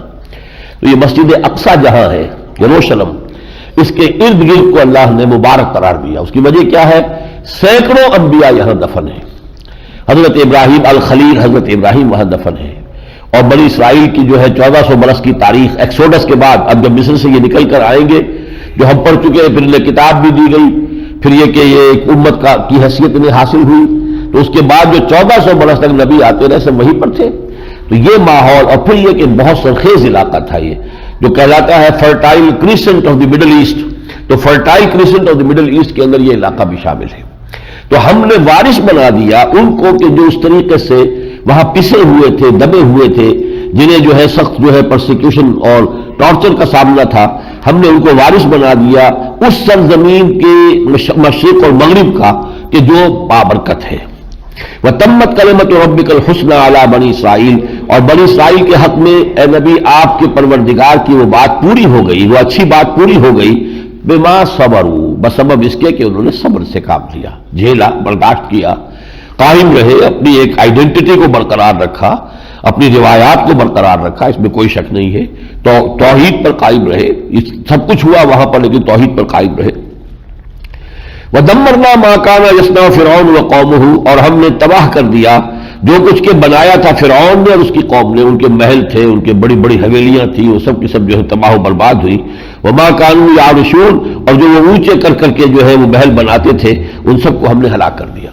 [SPEAKER 2] تو یہ مسجد اقصی جہاں ہے، یروشلم، اس کے ارد گرد کو اللہ نے مبارک قرار دیا. اس کی وجہ کیا ہے؟ سینکڑوں انبیاء یہاں دفن ہیں. حضرت ابراہیم الخلیل، حضرت ابراہیم وہاں دفن ہیں. اور بنی اسرائیل کی جو ہے 1400 برس کی تاریخ، ایکسوڈس کے بعد، اب جب مصر سے یہ نکل کر آئیں گے جو ہم پڑھ چکے ہیں، پھر انہیں کتاب بھی دی گئی، پھر یہ کہ یہ ایک امت کی حیثیت انہیں حاصل ہوئی، تو اس کے بعد جو 1400 برس تک نبی آتے رہے سب وہیں پر تھے. تو یہ ماحول، اور پھر یہ کہ بہت سرخیز علاقہ تھا یہ جو کہلاتا ہے fertile crescent of the Middle East. تو fertile crescent of the Middle East کے اندر یہ علاقہ بھی شامل ہے. تو ہم نے وارث بنا دیا ان کو کہ جو اس طریقے سے وہاں پسے ہوئے تھے، دبے ہوئے تھے، جنہیں جو ہے سخت جو ہے پرسیکیوشن اور ٹارچر کا سامنا تھا. ہم نے ان کو وارث بنا دیا اس سرزمین کے مشرق اور مغرب کا کہ جو بابرکت ہے. وَتَمَّتْ كَلِمَةُ رَبِّكَ الْحُسْنَى عَلَى بَنِي اسرائیل، اور بنی اسرائیل کے حق میں اے نبی آپ کے پروردگار کی وہ بات پوری ہو گئی، وہ اچھی بات پوری ہو گئی. بما صبروا، بسبب اس کے کہ انہوں نے صبر سے کام لیا، جھیلا، برداشت کیا، قائم رہے، اپنی ایک آئیڈینٹی کو برقرار رکھا، اپنی روایات کو برقرار رکھا، اس میں کوئی شک نہیں ہے. تو توحید پر قائم رہے. سب کچھ ہوا وہاں پر لیکن توحید پر قائم رہے. وَدَمَّرْنَا مَا كَانَ يَصْنَعُ فِرْعَوْنُ وَقَوْمُهُ، اور ہم نے تباہ کر دیا جو کچھ کے بنایا تھا فرعون نے اور اس کی قوم نے. ان کے محل تھے، ان کے بڑی بڑی حویلیاں تھیں، وہ سب کی سب جو ہے تباہ و برباد ہوئی. وَمَا كَانُوا يَعْرِشُونَ، اور جو وہ اونچے کر کے جو ہے وہ محل بناتے تھے ان سب کو ہم نے ہلاک کر دیا.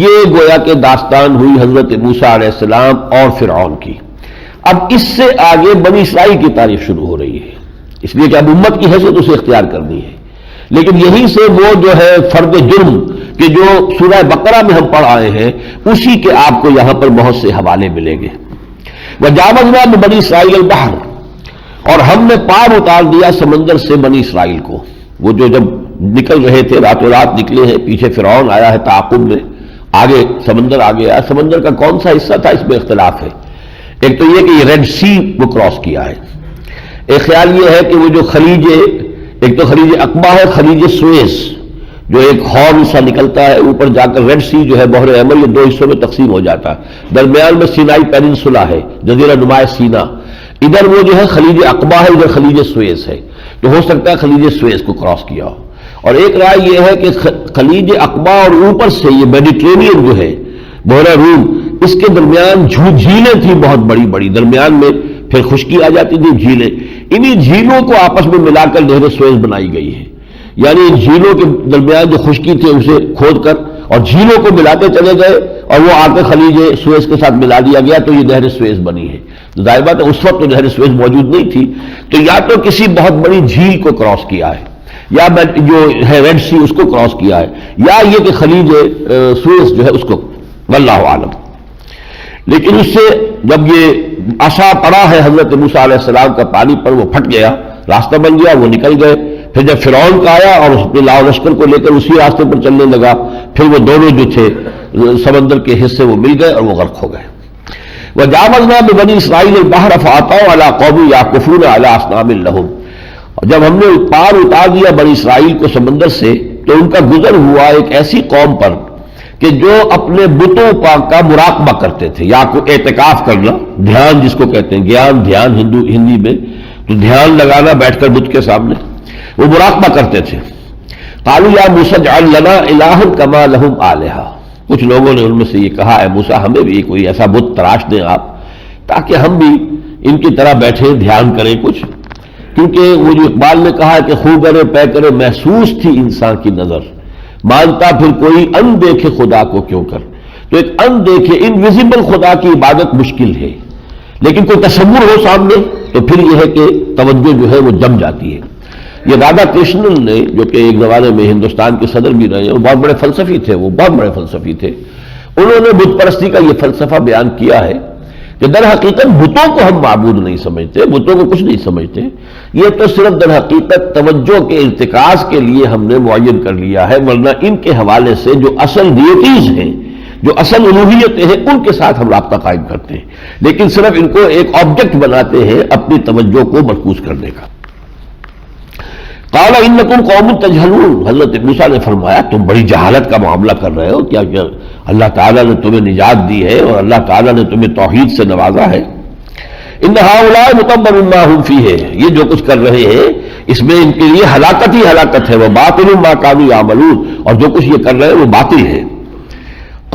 [SPEAKER 2] یہ گویا کہ داستان ہوئی حضرت موسیٰ علیہ السلام اور فرعون کی. اب اس سے آگے بنی اسرائیل کی تاریخ شروع ہو رہی ہے، اس لیے کہ اب امت کی حیثیت اسے اختیار کرنی ہے. لیکن یہیں سے وہ جو ہے فرد جرم کہ جو سورہ بقرہ میں ہم پڑھ آئے ہیں اسی کے آپ کو یہاں پر بہت سے حوالے ملیں گے. وَجَاوَزْنَا بِبَنِي إِسْرَائِيلَ الْبَحْرَ، اور ہم نے پار اتار دیا سمندر سے بنی اسرائیل کو. وہ جو جب نکل رہے تھے راتوں رات نکلے ہیں، پیچھے فرعون آیا ہے تعاقب میں، آگے سمندر آ گیا. سمندر کا کون سا حصہ تھا اس میں اختلاف ہے. ایک تو یہ کہ یہ ریڈ سی وہ کراس کیا ہے. ایک خیال یہ ہے کہ وہ جو خلیج، ایک تو خلیج عقبہ ہے، خلیج سویس جو ایک ہارن سا نکلتا ہے اوپر جا کر ریڈ سی جو ہے بحر احمر، یہ دو حصوں میں تقسیم ہو جاتا ہے. درمیان میں سینائی پیننسولا ہے، جزیرہ نما سینا. ادھر وہ جو ہے خلیج عقبہ ہے، ادھر خلیج سویس ہے. تو ہو سکتا ہے خلیج سویس کو کراس کیا ہو. اور ایک رائے یہ ہے کہ خلیج عقبہ اور اوپر سے یہ میڈیٹرینین جو ہے بحیرہ روم، اس کے درمیان جھیلیں تھیں بہت بڑی بڑی، درمیان میں پھر خشکی آ جاتی تھی جھیلیں. انہی جھیلوں کو آپس میں ملا کر نہر سویس بنائی گئی ہے. یعنی ان جھیلوں کے درمیان جو خشکی تھی اسے کھود کر اور جھیلوں کو ملاتے چلے گئے اور وہ آ کے خلیج سویس کے ساتھ ملا دیا گیا تو یہ نہر سویس بنی ہے. ظاہر بات ہے اس وقت تو نہر سویس موجود نہیں تھی. تو یا تو کسی بہت بڑی جھیل کو کراس کیا ہے، یا جو ہے ریڈ سی اس کو کراس کیا ہے، یا یہ کہ خلیج سویس جو ہے اس کو، واللہ عالم. لیکن اس سے جب یہ عصا پڑا ہے حضرت موسیٰ علیہ السلام کا پانی پر، وہ پھٹ گیا، راستہ بن گیا، وہ نکل گئے. پھر جب فرعون کا آیا اور اس اپنے لاؤ لشکر کو لے کر اسی راستے پر چلنے لگا، پھر وہ دونوں جو تھے سمندر کے حصے وہ مل گئے اور وہ غرق ہو گئے. وَجَاوَزْنَا بِبَنِي إِسْرَائِيلَ الْبَحْرَ فَأَتَوْا عَلَىٰ قَوْمٍ يَعْكُفُونَ عَلَىٰ أَصْنَامٍ لَهُمْ، جب ہم نے پار اتار دیا بنی اسرائیل کو سمندر سے تو ان کا گزر ہوا ایک ایسی قوم پر کہ جو اپنے بتوں کا مراقبہ کرتے تھے، یا کو اعتکاف کرنا، دھیان جس کو کہتے ہیں، گیان دھیان ہندی میں، تو دھیان لگانا بیٹھ کر بت کے سامنے، وہ مراقبہ کرتے تھے۔ قالوا یا موسیٰ اجعل لنا الہا کما لہم آلہہ، کچھ لوگوں نے ان میں سے یہ کہا، اے موسیٰ ہمیں بھی کوئی ایسا بت تراش دیں آپ تاکہ ہم بھی ان کی طرح بیٹھے دھیان کریں کچھ، کیونکہ وہ جو اقبال نے کہا کہ خو کرے پے کرے محسوس تھی انسان کی نظر، مانتا پھر کوئی ان دیکھے خدا کو کیوں کر، تو ایک ان دیکھے انویزیبل خدا کی عبادت مشکل ہے، لیکن کوئی تصور ہو سامنے تو پھر یہ ہے کہ توجہ جو ہے وہ جم جاتی ہے۔ یہ رادھا کرشنن نے، جو کہ ایک زمانے میں ہندوستان کے صدر بھی رہے ہیں، وہ بہت بڑے فلسفی تھے، انہوں نے بت پرستی کا یہ فلسفہ بیان کیا ہے کہ در حقیقت بتوں کو ہم معبود نہیں سمجھتے، بتوں کو کچھ نہیں سمجھتے، یہ تو صرف در حقیقت توجہ کے ارتکاز کے لیے ہم نے معین کر لیا ہے، ورنہ ان کے حوالے سے جو اصل ڈیوٹیز ہیں، جو اصل الوہیتیں ہیں، ان کے ساتھ ہم رابطہ قائم کرتے ہیں، لیکن صرف ان کو ایک آبجیکٹ بناتے ہیں اپنی توجہ کو مرکوز کرنے کا۔ قال انکم قوم تجہلون، حضرت موسیٰ نے فرمایا تم بڑی جہالت کا معاملہ کر رہے ہو، کیا اللہ تعالیٰ نے تمہیں نجات دی ہے اور اللہ تعالیٰ نے تمہیں توحید سے نوازا ہے۔ ان ہؤلاء متبر ما هم فیہ، یہ جو کچھ کر رہے ہیں اس میں ان کے لیے ہلاکت ہی ہلاکت ہے، وباطل ما كانوا يعملون، اور جو کچھ یہ کر رہے ہیں وہ باطل ہے۔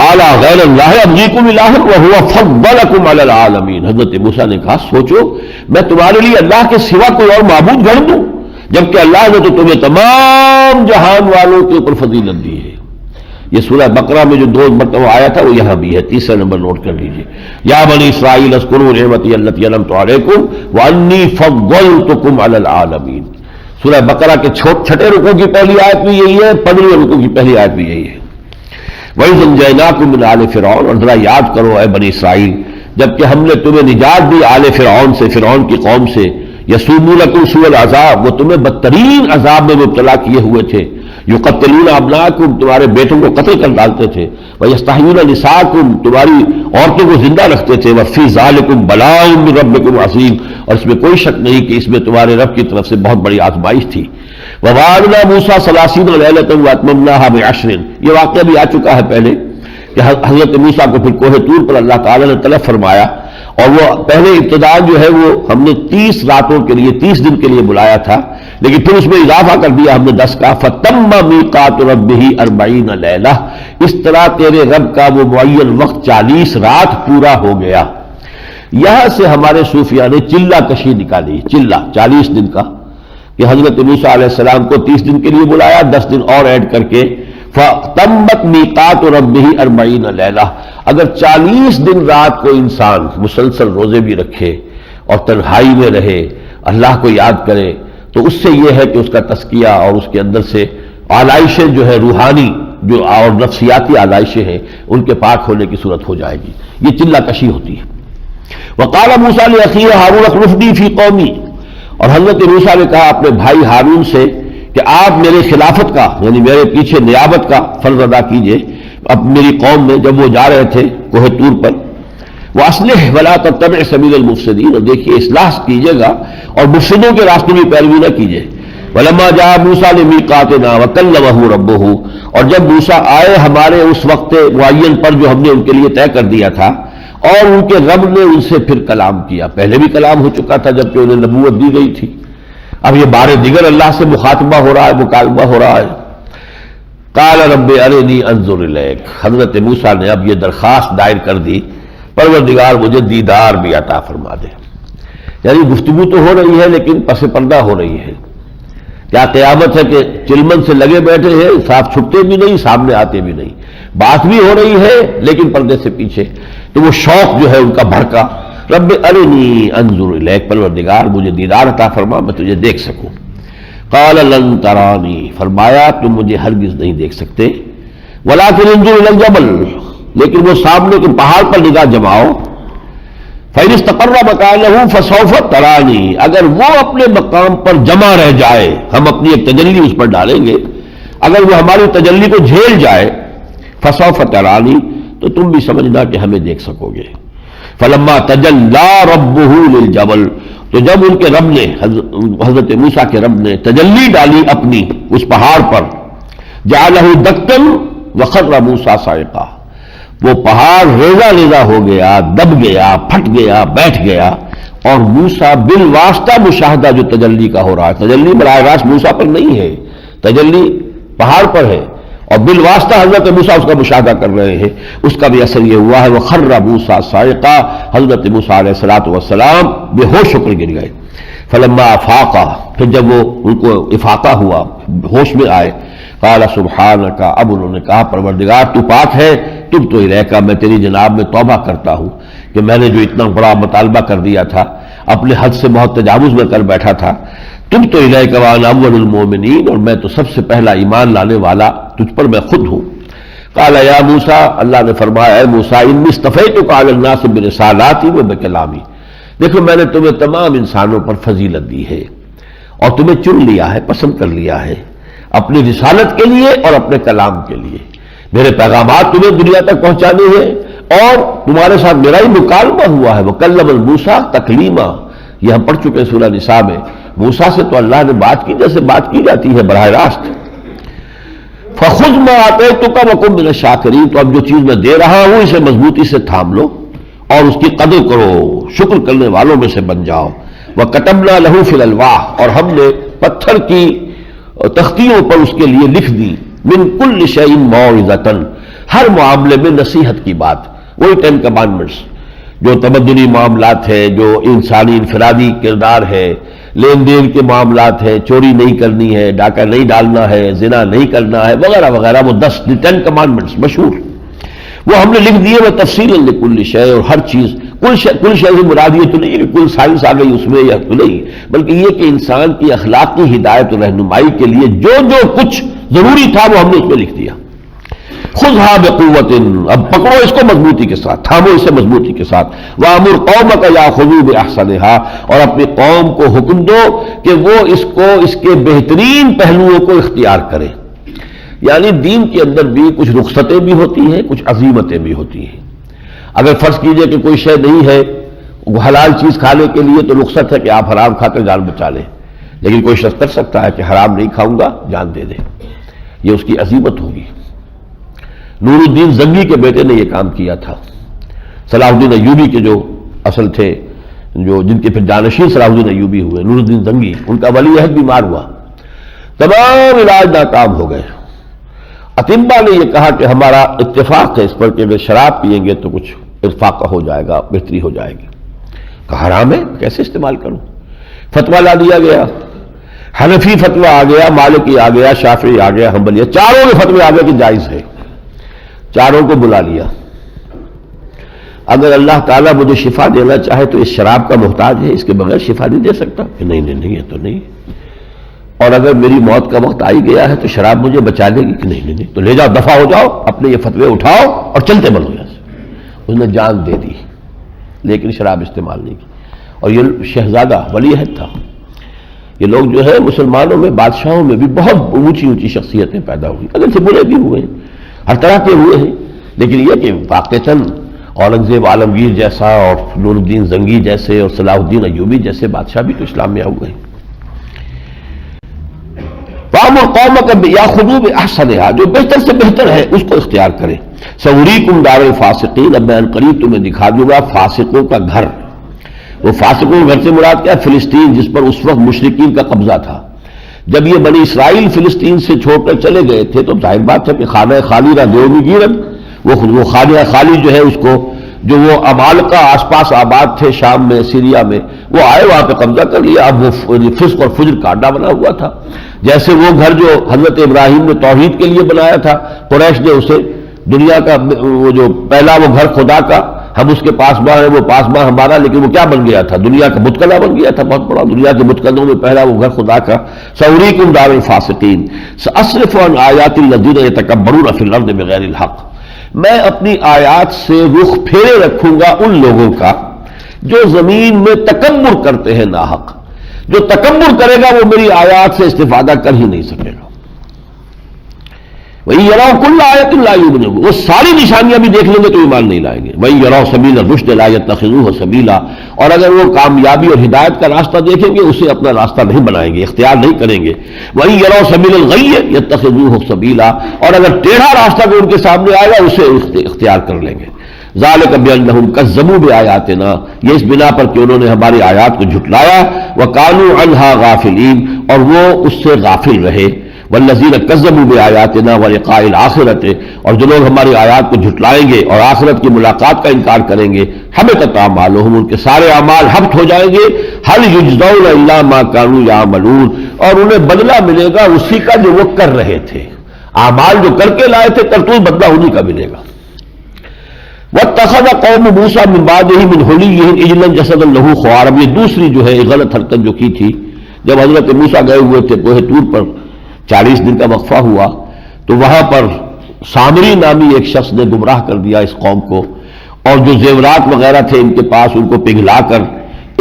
[SPEAKER 2] قال غیر اللہ ابغیکم الہا وهو فضلکم علی العالمین، حضرت موسیٰ نے کہا سوچو میں تمہارے لیے اللہ کے سوا کوئی اور معبود گھڑ دوں، جبکہ اللہ نے تو تمہیں تمام جہان والوں کے اوپر فضیلت دی ہے۔ یہ سورہ بقرہ میں جو 2 مرتبہ آیا تھا وہ یہاں بھی ہے، 3 نمبر نوٹ کر لیجئے، یا بنی اسرائیل اذکروا نعمتی التی انعمت علیکم وانی فضلتکم علی العالمین۔ سورہ بقرہ کے چھٹے رکوع کی پہلی آیت بھی یہی ہے، 15ویں رکوع کی پہلی آیت بھی یہی ہے۔ وَإِذْ أَنجَيْنَاكُم مِّنْ آلِ فِرْعَوْنَ، اور ذرا یاد کرو اے بنی اسرائیل جبکہ ہم نے تمہیں نجات دی آل فرعون سے، فرعون کی قوم سے، یسومونکم سوء العذاب، وہ تمہیں بدترین عذاب میں مبتلا کیے ہوئے تھے، یقتلون ابناءکم، تمہارے بیٹوں کو قتل کر ڈالتے تھے، ویستحیون نساءکم، تمہاری عورتوں کو زندہ رکھتے تھے، وفی ذالکم بلاء من ربکم عظیم، اور اس میں کوئی شک نہیں کہ اس میں تمہارے رب کی طرف سے بہت بڑی آزمائش تھی۔ ووعدنا موسیٰ 30 لیلۃ واتممناها بعشر، یہ واقعہ بھی آ چکا ہے پہلے کہ حضرت موسیٰ کو پھر کوہ طور پر اللہ تعالیٰ نے طلب فرمایا، اور وہ پہلے ابتدا جو ہے وہ ہم نے 30 راتوں کے لیے 30 دن کے لیے بلایا تھا، لیکن پھر اس میں اضافہ کر دیا ہم نے 10 کا، فَتَمَّ مِيقَاتُ رَبِّهِ 40 لَيْلَةً، اس طرح تیرے رب کا وہ معین وقت 40 رات پورا ہو گیا۔ یہاں سے ہمارے صوفیاء نے چلہ کشی نکالی، چلہ 40 دن کا، کہ حضرت موسیٰ علیہ السلام کو 30 دن کے لیے بلایا، 10 دن اور ایڈ کر کے فَتَمَّتْ مِيقَاتُ رَبِّهِ 40 لَيْلَةً۔ اگر 40 دن رات کو انسان مسلسل روزے بھی رکھے اور تنہائی میں رہے، اللہ کو یاد کرے، تو اس سے یہ ہے کہ اس کا تزکیہ اور اس کے اندر سے آلائشیں جو ہے روحانی جو اور نفسیاتی آلائشیں ہیں ان کے پاک ہونے کی صورت ہو جائے گی، یہ چلہ کشی ہوتی ہے۔ وَقَالَ مُوسَىٰ لِأَخِيهِ هَارُونَ اخْلُفْنِي فِي قَوْمِي، اور حضرت موسیٰ نے کہا اپنے بھائی ہارون سے کہ آپ میرے خلافت کا یعنی میرے پیچھے نیابت کا فرض ادا کیجئے اب میری قوم میں، جب وہ جا رہے تھے کوہ طور پر، وَأَصْلِحْ وَلَا تَتَّبِعْ سَبِيلَ الْمُفْسِدِينَ، اور دیکھیے اصلاح کیجئے گا اور مفسدوں کے راستے میں پیروی نہ کیجئے۔ وَلَمَّا جَاءَ مُوسَىٰ لِمِيقَاتِنَا وَكَلَّمَهُ رَبُّهُ، اور جب موسیٰ آئے ہمارے اس وقت معین پر جو ہم نے ان کے لیے طے کر دیا تھا، اور ان کے رب نے ان سے پھر کلام کیا، پہلے بھی کلام ہو چکا تھا جبکہ انہیں نبوت دی گئی تھی، اب یہ بار دیگر اللہ سے مخاطبہ ہو رہا ہے، مکالمہ ہو رہا ہے۔ قال رب ارنی انظر الیک، حضرت موسیٰ نے اب یہ درخواست دائر کر دی، پروردگار مجھے دیدار بھی عطا فرما دے، یعنی گفتگو تو ہو رہی ہے لیکن پس پردہ ہو رہی ہے۔ کیا قیامت ہے کہ چلمن سے لگے بیٹھے ہیں، صاف چھپتے بھی نہیں سامنے آتے بھی نہیں، بات بھی ہو رہی ہے لیکن پردے سے پیچھے، تو وہ شوق جو ہے ان کا بھڑکا، رب ارنی انظر الیک، پروردگار مجھے دیدار عطا فرما میں تجھے دیکھ سکوں۔ قال لن ترانی، فرمایا تم مجھے ہرگز نہیں دیکھ سکتے، ولکن انظر الی الجبل، لیکن وہ سامنے کے پہاڑ پر نگاہ جماؤ، فإن استقر مكانه فسوف ترانی، اگر وہ اپنے مقام پر جمع رہ جائے، ہم اپنی ایک تجلی اس پر ڈالیں گے، اگر وہ ہماری تجلی کو جھیل جائے، فسوف ترانی، تو تم بھی سمجھنا کہ ہمیں دیکھ سکو گے۔ فلما تجلی ربہ للجبل، تو جب ان کے رب نے حضرت موسیٰ کے رب نے تجلی ڈالی اپنی اس پہاڑ پر، جعلہ دکن، وخر موسیٰ صاعقا، وہ پہاڑ ریزہ ریزہ ہو گیا، دب گیا، پھٹ گیا، بیٹھ گیا، اور موسیٰ بالواسطہ مشاہدہ جو تجلی کا ہو رہا ہے، تجلی براہ راست موسیٰ پر نہیں ہے، تجلی پہاڑ پر ہے، اور بالواسطہ حضرت موسیٰ اس کا مشاہدہ کر رہے ہیں، اس کا بھی اثر یہ ہوا ہے وخر موسیٰ صاعقا، حضرت موسیٰ علیہ السلام بے ہوش ہو کر گر گئے۔ فلما افاقا، پھر جب وہ ان کو افاقہ ہوا، ہوش میں آئے، قال سبحانک، اب انہوں نے کہا پروردگار تو پاک ہے، تب تو الیکا، میں تیری جناب میں توبہ کرتا ہوں کہ میں نے جو اتنا بڑا مطالبہ کر دیا تھا، اپنے حد سے بہت تجاوز میں کر بیٹھا تھا، تب تو الیکا وانا اول المؤمنین، اور میں تو سب سے پہلا ایمان لانے والا تجھ پر میں خود ہوں۔ قال یا موسیٰ، اللہ نے فرمایا اے موسیٰ، انی اصطفیتک علی الناس برسالاتی و بکلامی، دیکھو میں نے تمہیں تمام انسانوں پر فضیلت دی ہے اور تمہیں چن لیا ہے، پسند کر لیا ہے اپنی رسالت کے لیے اور اپنے کلام کے لیے، میرے پیغامات تمہیں دنیا تک پہنچانے ہیں، اور تمہارے ساتھ میرا ہی مکالمہ ہوا ہے، وکلم موسیٰ تکلیما، یہ ہم پڑھ چکے سورہ نساء میں، موسیٰ سے تو اللہ نے بات کی جیسے بات کی جاتی ہے براہ راست۔ فخذ ما آتیتک وکن من الشاکرین، تو اب جو چیز میں دے رہا ہوں اسے مضبوطی سے تھام لو اور اس کی قدر کرو، شکر کرنے والوں میں سے بن جاؤ۔ وَكَتَبْنَا لَهُ فِي الْأَلْوَاحِ، اور ہم نے پتھر کی تختیوں پر اس کے لیے لکھ دی، مِن كُلِّ شَيْءٍ مَوْعِظَةً، ہر معاملے میں نصیحت کی بات، وہی 10 کمانڈمنٹس، جو تمدنی معاملات ہے، جو انسانی انفرادی کردار ہے، لین دین کے معاملات ہیں، چوری نہیں کرنی ہے، ڈاکہ نہیں ڈالنا ہے، زنا نہیں کرنا ہے، وغیرہ وغیرہ، وہ 10 کمانڈمنٹس مشہور، وہ ہم نے لکھ دیے، وہ تفصیل لکل شے، اور ہر چیز، کل شے سے مراد یہ تو نہیں کہ کل سائنس آ گئی اس میں یا تو نہیں، بلکہ یہ کہ انسان کی اخلاقی ہدایت و رہنمائی کے لیے جو جو کچھ ضروری تھا وہ ہم نے اس میں لکھ دیا۔ خذھا بقوۃ، اب پکڑو اس کو مضبوطی کے ساتھ، تھامو اسے مضبوطی کے ساتھ، وامر قومک یاخذوا باحسنھا، اور اپنی قوم کو حکم دو کہ وہ اس کے بہترین پہلوؤں کو اختیار کرے۔ یعنی دین کے اندر بھی کچھ رخصتیں بھی ہوتی ہیں، کچھ عزیمتیں بھی ہوتی ہیں۔ اگر فرض کیجئے کہ کوئی شے نہیں ہے حلال چیز کھانے کے لیے، تو رخصت ہے کہ آپ حرام کھا کر جان بچا لیں، لیکن کوئی شخص کر سکتا ہے کہ حرام نہیں کھاؤں گا، جان دے دے، یہ اس کی عزیمت ہوگی۔ نور الدین زنگی کے بیٹے نے یہ کام کیا تھا، صلاح الدین ایوبی کے جو اصل تھے، جن کے پھر جانشین صلاح الدین ایوبی ہوئے، نور الدین زنگی، ان کا ولی عہد بیمار ہوا، تمام علاج ناکام ہو گئے۔ اطباء نے یہ کہا کہ ہمارا اتفاق ہے اس پر کہ اگر شراب پیئیں گے تو کچھ ارفاقہ ہو جائے گا، بہتری ہو جائے گی۔ کہا حرام ہے، کیسے استعمال کروں؟ فتویٰ لا دیا گیا، حنفی فتویٰ آ گیا، مالکی آ گیا، شافعی آ گیا، حنبلی، چاروں کے فتوے آ گئے کہ جائز ہے، چاروں کو بلا لیا۔ اگر اللہ تعالیٰ مجھے شفا دینا چاہے تو اس شراب کا محتاج ہے، اس کے بغیر شفا نہیں دے سکتا، کہ نہیں یہ تو نہیں، اور اگر میری موت کا وقت آئی گیا ہے تو شراب مجھے بچا لے گی، کہ نہیں تو لے جاؤ، دفع ہو جاؤ، اپنے یہ فتوے اٹھاؤ اور چلتے بنو یہاں سے۔ اس نے جان دے دی لیکن شراب استعمال نہیں کی، اور یہ شہزادہ ولی عہد تھا۔ یہ لوگ جو ہے مسلمانوں میں، بادشاہوں میں بھی بہت اونچی شخصیتیں پیدا ہوئی، اگر سے برے بھی ہوئے ہیں، ہر طرح کے ہوئے ہیں، لیکن یہ کہ واقعتاً اورنگزیب عالمگیر جیسا اور نور الدین زنگی جیسے اور صلاح الدین ایوبی جیسے بادشاہ بھی تو اسلام میں ہوئے ہیں۔ وَأَمُرْ قَوْمَكَ يَأْخُذُوا بِأَحْسَنِهَا، جو بہتر سے بہتر ہے اس کو اختیار کریں۔ سَأُرِيكُمْ دَارَ الْفَاسِقِينَ، اب میں عنقریب تمہیں دکھا دوں گا فاسقوں کا گھر۔ وہ فاسقوں کے گھر سے مراد کیا؟ فلسطین، جس پر اس وقت مشرکین کا قبضہ تھا۔ جب یہ بنی اسرائیل فلسطین سے چھوڑ کر چلے گئے تھے تو ظاہر بات ہے کہ خانہ خالی را دیو بھی گیرت، وہ خانہ خالی جو ہے اس کو، جو وہ عمالقہ آس پاس آباد تھے شام میں، سیریا میں، وہ آئے وہاں پہ قبضہ کر لیا۔ اب وہ فسق اور فجر کا اڈا بنا ہوا تھا، جیسے وہ گھر جو حضرت ابراہیم نے توحید کے لیے بنایا تھا، قریش نے اسے دنیا کا وہ جو پہلا وہ گھر خدا کا، ہم اس کے پاسباں ہیں، وہ پاسباں ہمارا، لیکن وہ کیا بن گیا تھا؟ دنیا کا متکلہ بن گیا تھا، بہت بڑا، دنیا کے متکلوں میں پہلا وہ گھر خدا کا۔ سأُرِيكُمْ دَارَ الْفَاسِقِينَ سَأَصْرِفُ عَنْ آيَاتِ الَّذِينَ يَتَكَبَّرُونَ فِي الْأَرْضِ بِغَيْرِ الْحَقِّ، میں اپنی آیات سے رخ پھیرے رکھوں گا ان لوگوں کا جو زمین میں تکبر کرتے ہیں ناحق۔ جو تکبر کرے گا وہ میری آیات سے استفادہ کر ہی نہیں سکے گا۔ وہی یراؤ کل آیت لا یؤمنون، وہ ساری نشانیاں بھی دیکھ لیں گے تو ایمان نہیں لائیں گے. وہی یراؤ سبیل الرشد لا یتخذوہ سبیلا، اور اگر وہ کامیابی اور ہدایت کا راستہ دیکھیں گے اسے اپنا راستہ نہیں بنائیں گے، اختیار نہیں کریں گے. وہی یراؤ سبیل الغی یتخذوہ سبیلا، اور اگر ٹیڑھا راستہ جو ان کے سامنے آئے گا اسے اختیار کر لیں گے. ذالک بانہم کذبوا بآیاتنا، یہ اس بنا پر کہ انہوں نے ہماری آیات کو جھٹلایا. وکانوا عنہا غافلین، اور وہ اس سے غافل رہے. والذین کذبوا بآیاتنا ولقاء الآخرۃ، اور جو لوگ ہماری آیات کو جھٹلائیں گے اور آخرت کی ملاقات کا انکار کریں گے، حبطت اعمالہم، ان کے سارے اعمال حبط ہو جائیں گے. هل یجزون الا ما كانوا يعملون، اور انہیں بدلہ ملے گا اسی کا جو وہ کر رہے تھے، اعمال جو کر کے لائے تھے کرتوت بدلہ انہی کا ملے گا. واتخذ قوم موسیٰ من بعدہ من حلیہم عجلا جسدا لہ خوار، اب یہ دوسری جو ہے غلط حرکت جو کی تھی. جب حضرت موسیٰ گئے ہوئے تھے کوہ طور پر، 40 دن کا وقفہ ہوا، تو وہاں پر سامری نامی ایک شخص نے گمراہ کر دیا اس قوم کو، اور جو زیورات وغیرہ تھے ان کے پاس ان کو پگھلا کر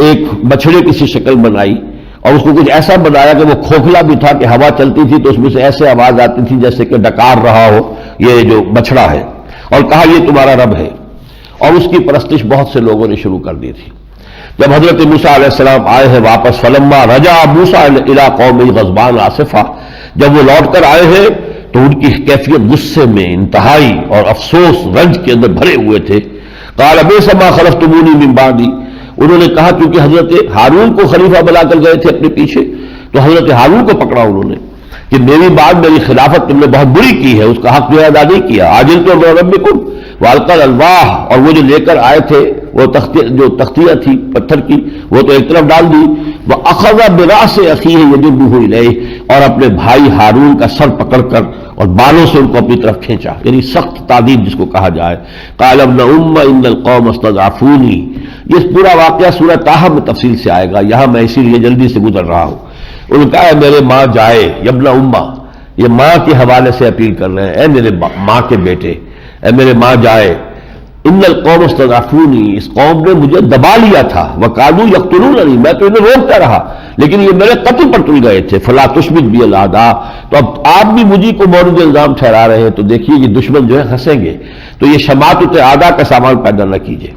[SPEAKER 2] ایک بچھڑے کی سی شکل بنائی، اور اس کو کچھ ایسا بنایا کہ وہ کھوکھلا بھی تھا کہ ہوا چلتی تھی تو اس میں سے ایسے آواز آتی تھی جیسے کہ ڈکار رہا ہو یہ جو بچھڑا ہے، اور کہا یہ تمہارا رب ہے. اور اس کی پرستش بہت سے لوگوں نے شروع کر دی تھی. جب حضرت موسیٰ علیہ السلام آئے ہیں واپس، فلما رجع موسیٰ الی قومہ غضبان آسفا، جب وہ لوٹ کر آئے ہیں تو ان کی کیفیت غصے میں انتہائی اور افسوس رنج کے اندر بھرے ہوئے تھے. قال بئس ما خلفتمونی من بعدی، انہوں نے کہا کیونکہ حضرت ہارون کو خلیفہ بنا کر گئے تھے اپنے پیچھے، تو حضرت ہارون کو پکڑا انہوں نے کہ میری بعد میری خلافت تم نے بہت بری کی ہے، اس کا حق جو ہے ادا نہیں کیا. عاجلتم الی ربکم والقى الالواح، اور وہ جو لے کر آئے تھے وہ جو تختیاں تھی پتھر کی وہ تو ایک طرف ڈال دی. وأخذ برأس أخيه يجره إليه، اور اپنے بھائی ہارون کا سر پکڑ کر اور بالوں سے ان کو اپنی طرف کھینچا، یعنی سخت تعذیب جس کو کہا جائے. قال ابن ام ان القوم استضعفوني، یہ پورا واقعہ سورہ طٰہٰ میں تفصیل سے آئے گا، یہاں میں اسی لیے جلدی سے گزر رہا ہوں. انہوں نے کہا اے میرے ماں جائے، ابن امہ، یہ ماں کے حوالے سے اپیل کر رہے ہیں، اے میرے ماں کے بیٹے، اے میرے ماں جائے. ان القوم استضعفونی، اس قوم نے مجھے دبا لیا تھا. وکادوا یقتلوننی، میں تو انہیں روکتا رہا لیکن یہ میرے قتل پر تل گئے تھے. فلا تشمت بی الاعداء، تو اب آپ بھی مجھے کو مورد الزام ٹھہرا رہے ہیں تو دیکھیے یہ دشمن جو ہے ہنسیں گے، تو یہ شماتت اعداء کا سامان پیدا نہ کیجیے.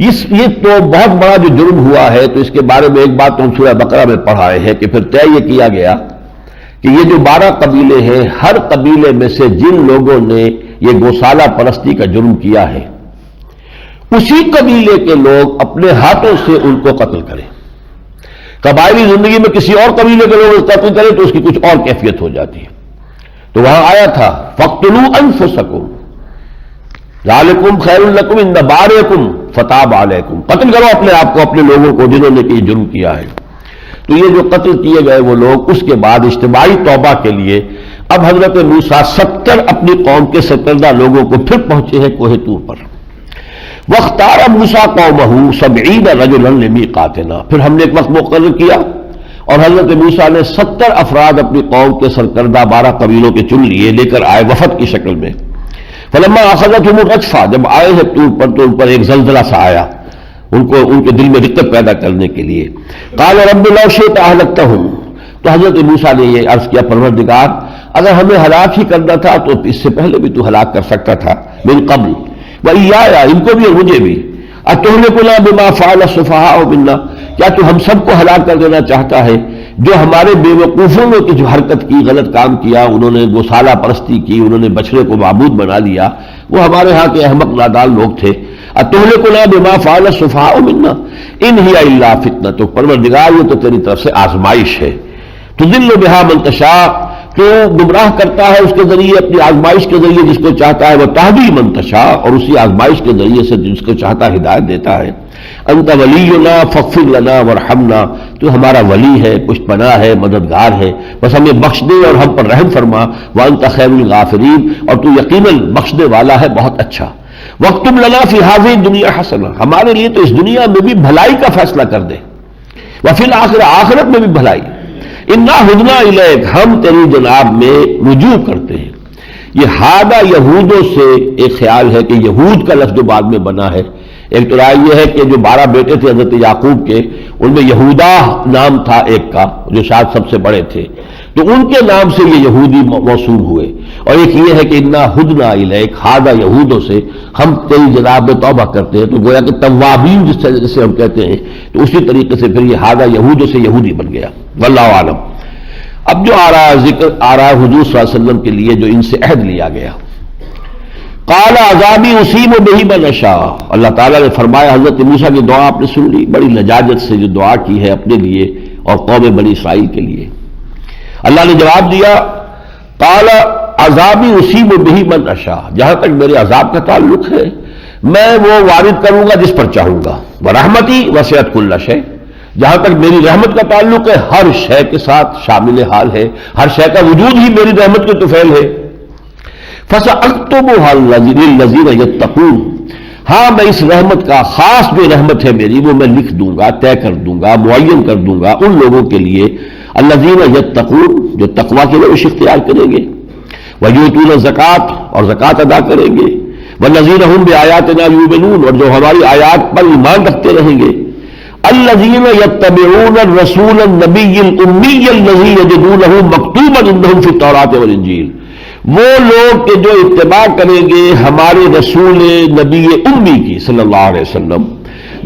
[SPEAKER 2] یہ تو بہت بڑا جو جرم ہوا ہے، تو اس کے بارے میں ایک بات تو ہم سورہ بقرہ میں پڑھائے ہیں کہ پھر طے یہ کیا گیا کہ یہ جو 12 قبیلے ہیں، ہر قبیلے میں سے جن لوگوں نے یہ گوسالہ پرستی کا جرم کیا ہے اسی قبیلے کے لوگ اپنے ہاتھوں سے ان کو قتل کریں. قبائلی زندگی میں کسی اور قبیلے کے لوگ قتل کریں تو اس کی کچھ اور کیفیت ہو جاتی ہے. تو وہاں آیا تھا فاقتلوا انفسکم ذالکم خیر لکم عند بارئکم فتاب علیکم، قتل کرو اپنے آپ کو، اپنے لوگوں کو جنہوں نے یہ جرم کیا ہے. تو یہ جو قتل کیے گئے وہ لوگ، اس کے بعد اجتماعی توبہ کے لیے اب حضرت موسیٰ 70 اپنی قوم کے سرکردہ لوگوں کو پھر پہنچے ہیں کوہ طور پر. واختار موسیٰ قومہ 70 رجلا لمیقاتنا، پھر ہم نے ایک وقت مقرر کیا اور حضرت موسیٰ نے 70 افراد اپنی قوم کے سرکردہ 12 قبیلوں کے چن لیے، لے کر آئے وفد کی شکل میں. فلما اخذتهم الرجفہ، جب آئے ہیں طور پر تو ان پر ایک زلزلہ سا آیا، ان کے دل میں رقت پیدا کرنے کے لیے. قال رب لو شئت اهلكتهم، تو حضرت موسیٰ نے یہ عرض کیا پروردگار اگر ہمیں ہلاک ہی کرنا تھا تو اس سے پہلے بھی تو ہلاک کر سکتا تھا. من قبل وإياي، ان کو بھی اور مجھے بھی. اتهلكنا بما فعل السفهاء منا، کیا تو ہم سب کو ہلاک کر دینا چاہتا ہے؟ جو ہمارے بے وقوفوں نے جو حرکت کی، غلط کام کیا، انہوں نے گوسالہ پرستی کی، انہوں نے بچڑے کو معبود بنا لیا، وہ ہمارے ہاں کے احمق نادان لوگ تھے. اتهلكنا بما فعل السفهاء منا ان هي الا فتنہ، تو پروردگار یہ تو تیری طرف سے آزمائش ہے. تضل بها من تشاء، تو گمراہ کرتا ہے اس کے ذریعے، اپنی آزمائش کے ذریعے جس کو چاہتا ہے. وہ تہدی من تشاء، اور اسی آزمائش کے ذریعے سے جس کو چاہتا ہے ہدایت دیتا ہے. انت ولینا فاغفر لنا وارحمنا، تو ہمارا ولی ہے، پشت پناہ ہے، مددگار ہے، بس ہمیں بخش دے اور ہم پر رحم فرما. وانت خیر الغافرین، اور تو یقیناً بخشنے والا ہے بہت اچھا. واکتب لنا فی هذه الدنیا حسنہ، ہمارے لیے تو اس دنیا میں بھی بھلائی کا فیصلہ کر دے. وفی الآخرہ، آخرت میں بھی بھلائی. انا ہدنا الیک، ہم تیری جناب میں رجوع کرتے ہیں. یہ ہادہ یہودوں سے ایک خیال ہے کہ یہود کا لفظ جو بعد میں بنا ہے، ایک تو رائے یہ ہے کہ جو 12 بیٹے تھے حضرت یعقوب کے، ان میں یہودا نام تھا ایک کا جو شاید سب سے بڑے تھے، تو ان کے نام سے یہ یہودی موسوم ہوئے. اور ایک یہ ہے کہ انا ہدنا الیک ہذا یہودوں سے ہم تیری جناب میں توبہ کرتے ہیں، تو گویا کہ توابین جسے ہم کہتے ہیں، تو اسی طریقے سے پھر یہ ہذا یہودوں سے یہودی بن گیا. واللہ عالم. اب جو آ رہا ذکر آ رہا حضور صلی اللہ علیہ وسلم کے لیے جو ان سے عہد لیا گیا. قال عذابی اصیب بہ من اشاء. اللہ تعالیٰ نے فرمایا، حضرت موسیٰ کی دعا آپ نے سن لی، بڑی لجاجت سے جو دعا کی ہے اپنے لیے اور قوم بنی اسرائیل کے لیے. اللہ نے جواب دیا، قال عذابی اصیب بہ من اشاء، جہاں تک میرے عذاب کا تعلق ہے میں وہ وارد کروں گا جس پر چاہوں گا. ورحمتی وسعت کل شیء، جہاں تک میری رحمت کا تعلق ہے ہر شے کے ساتھ شامل حال ہے، ہر شے کا وجود ہی میری رحمت کے طفیل ہے. فَسَأَكْتُبُهَا لِلَّذِينَ يَتَّقُونَ، ہاں میں اس رحمت کا خاص جو رحمت ہے میری وہ میں لکھ دوں گا، طے کر دوں گا، معین کر دوں گا ان لوگوں کے لیے الذین یتقون، جو تقوی کے روش اختیار کریں گے، ویؤتون الزکوٰۃ، اور زکوٰۃ ادا کریں گے، والذین هم بآیاتنا یؤمنون، اور جو ہماری آیات پر ایمان رکھتے رہیں گے، الذین یتبعون الرسول النبی الامی الذی یجدونہ مکتوبا عندہم فی التوراۃ والانجیل، وہ لوگ کہ جو اتباع کریں گے ہمارے رسول نبی امی کی صلی اللہ علیہ وسلم،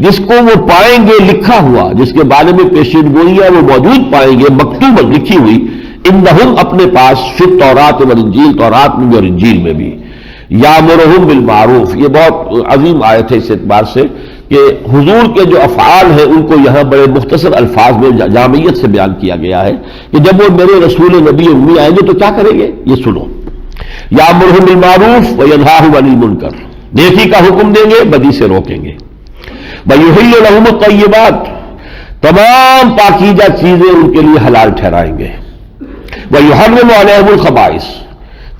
[SPEAKER 2] جس کو وہ پائیں گے لکھا ہوا، جس کے بارے میں پیشین گوئیاں وہ موجود پائیں گے مکتوب لکھی ہوئی، انہم اپنے پاس فی التوراۃ والانجیل، تورات میں بھی اور انجیل میں بھی. یامرہم بالمعروف، یہ بہت عظیم آیت ہے اس اعتبار سے کہ حضور کے جو افعال ہیں ان کو یہاں بڑے مختصر الفاظ میں جامعیت سے بیان کیا گیا ہے کہ جب وہ میرے رسول نبی امی آئیں گے تو کیا کریں گے، یہ سنو. یامرہم بالمعروف وینہاہم عن المنکر، نیکی کا حکم دیں گے، بدی سے روکیں گے. وَيُحِلُّ لَهُمُ الطَّيِّبَاتِ، تمام پاکیزہ چیزیں ان کے لیے حلال ٹھہرائیں گے. وَيُحَرِّمُ عَلَيْهِمُ الْخَبَائِث،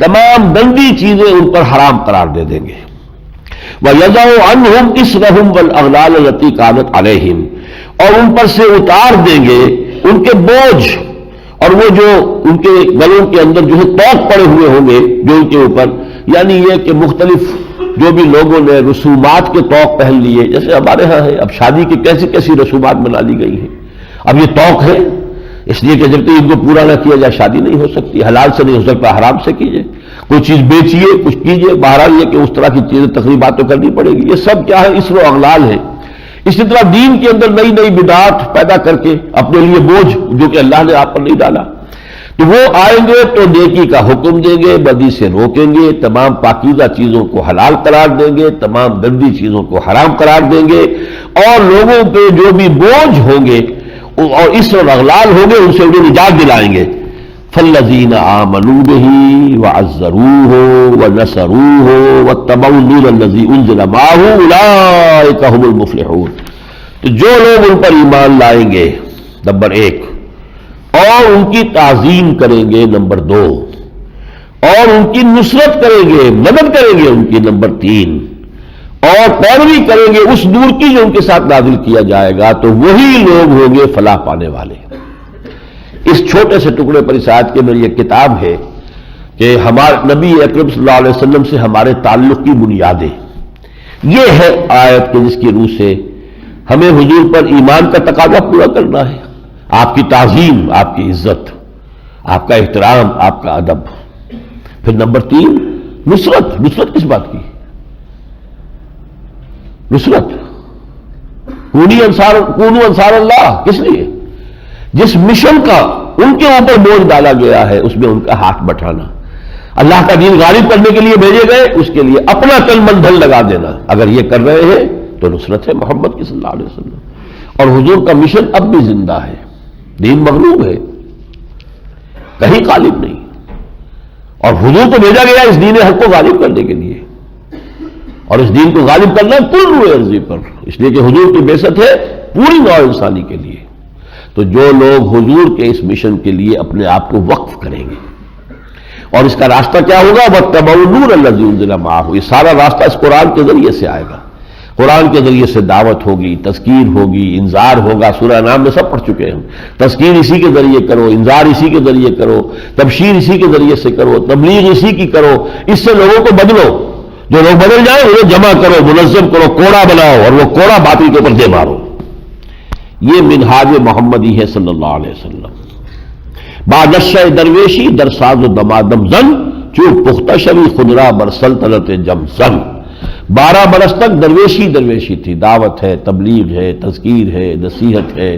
[SPEAKER 2] تمام گندی چیزیں ان پر حرام قرار دے دیں گے. وَيَضَعُ عَنْهُمْ إِصْرَهُمْ وَالْأَغْلَالَ الَّتِي كَانَتْ عَلَيْهِمْ، اور ان پر سے اتار دیں گے ان کے بوجھ، اور وہ جو ان کے گلوں کے اندر جو ہے توق پڑے ہوئے ہوں گے جو ان کے اوپر، یعنی یہ کہ مختلف جو بھی لوگوں نے رسومات کے توق پہن لیے، جیسے ہمارے ہاں ہے اب شادی کی کیسی کیسی رسومات بنا لی گئی ہیں. اب یہ توق ہے اس لیے کہ جب تک ان کو پورا نہ کیا جائے شادی نہیں ہو سکتی، حلال سے نہیں ہو سکتا، حرام سے کیجئے، کوئی چیز بیچیے، کچھ کیجئے، بہرحال یہ کہ اس طرح کی چیزیں تقریبات تو کرنی پڑے گی. یہ سب کیا ہے، اسر و اغلال ہے. اسی طرح دین کے اندر نئی نئی بدعات پیدا کر کے اپنے لیے بوجھ جو کہ اللہ نے آپ پر نہیں ڈالا. تو وہ آئیں گے تو نیکی کا حکم دیں گے، بدی سے روکیں گے، تمام پاکیزہ چیزوں کو حلال قرار دیں گے، تمام گندی چیزوں کو حرام قرار دیں گے، اور لوگوں پہ جو بھی بوجھ ہوں گے اور اس اور اغلال ہوں گے ان سے انہیں نجات دلائیں گے. فالذین آمنوا بہ وعزروہ ونصروہ واتبعوا النور الذی انزل معہ اولئک ھم المفلحون. تو جو لوگ ان پر ایمان لائیں گے نمبر 1، اور ان کی تعظیم کریں گے نمبر 2، اور ان کی نصرت کریں گے، مدد کریں گے ان کی نمبر 3، اور پیروی کریں گے اس نور کی جو ان کے ساتھ نازل کیا جائے گا، تو وہی لوگ ہوں گے فلاح پانے والے. اس چھوٹے سے ٹکڑے پر اس آیت کے میری ایک کتاب ہے کہ ہمارے نبی اکرم صلی اللہ علیہ وسلم سے ہمارے تعلق کی بنیادیں، یہ ہے آیت کہ جس کی روح سے ہمیں حضور پر ایمان کا تقاضا پورا کرنا ہے، آپ کی تعظیم، آپ کی عزت، آپ کا احترام، آپ کا ادب. پھر نمبر 3 نصرت. نصرت کس بات کی؟ نصرت کونوا انصار اللہ، کس لیے؟ جس مشن کا ان کے اوپر بوجھ ڈالا گیا ہے اس میں ان کا ہاتھ بٹھانا، اللہ کا دین غالب کرنے کے لیے بھیجے گئے، اس کے لیے اپنا تن من دھن لگا دینا. اگر یہ کر رہے ہیں تو نصرت ہے محمد کی صلی اللہ علیہ وسلم. اور حضور کا مشن اب بھی زندہ ہے، دین مغلوب ہے، کہیں غالب نہیں، اور حضور کو بھیجا گیا اس دین حق کو غالب کرنے کے لیے، اور اس دین کو غالب کرنا کل روئے عرضی پر، اس لیے کہ حضور کی بعثت ہے پوری نوع انسانی کے لیے. تو جو لوگ حضور کے اس مشن کے لیے اپنے آپ کو وقف کریں گے، اور اس کا راستہ کیا ہوگا، وَاتَّبَعُوا النُّورَ الَّذِي أُنزِلَ مَعَهُ، یہ سارا راستہ اس قرآن کے ذریعے سے آئے گا. قرآن کے ذریعے سے دعوت ہوگی، تذکیر ہوگی، انذار ہوگا. سورہ نام میں سب پڑھ چکے ہیں. تذکیر اسی کے ذریعے کرو، انذار اسی کے ذریعے کرو، تبشیر اسی کے ذریعے سے کرو، تبلیغ اسی کی کرو. اس سے لوگوں کو بدلو، جو لوگ بدل جائیں انہیں جمع کرو، منظم کرو، کوڑا بناؤ، اور وہ کوڑا باطل کے اوپر دے مارو. یہ منہاج محمدی ہے صلی اللہ علیہ وسلم. بادشاہ درویشی در ساز و دمادم زن چو پختہ شوی خدرا بر سلطنت جم زن. 12 برس تک درویشی تھی، دعوت ہے، تبلیغ ہے، تذکیر ہے، نصیحت ہے.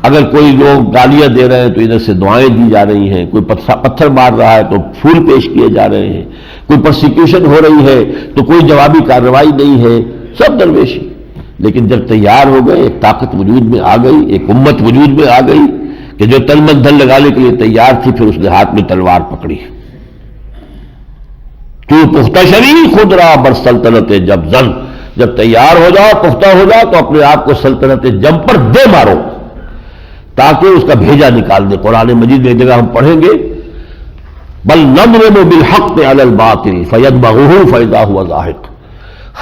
[SPEAKER 2] اگر کوئی لوگ گالیاں دے رہے ہیں تو ادھر سے دعائیں دی جا رہی ہیں، کوئی پتھر مار رہا ہے تو پھول پیش کیے جا رہے ہیں، کوئی پرسیکیوشن ہو رہی ہے تو کوئی جوابی کارروائی نہیں ہے، سب درویشی. لیکن جب تیار ہو گئے، ایک طاقت وجود میں آ گئی، ایک امت وجود میں آ گئی کہ جو تن من دھن لگانے کے لیے تیار تھی، پھر اس نے ہاتھ میں تلوار پکڑی. تو پختہ شوی خدرا بر سلطنت جم زن، جب تیار ہو جاؤ، پختہ ہو جاؤ تو اپنے آپ کو سلطنت جم پر دے مارو تاکہ اس کا بھیجا نکال دے. قرآن مجید میں ایک جگہ ہم پڑھیں گے بل نضرب بالحق علی الباطل فیدمغہ فاذا هو زاہق،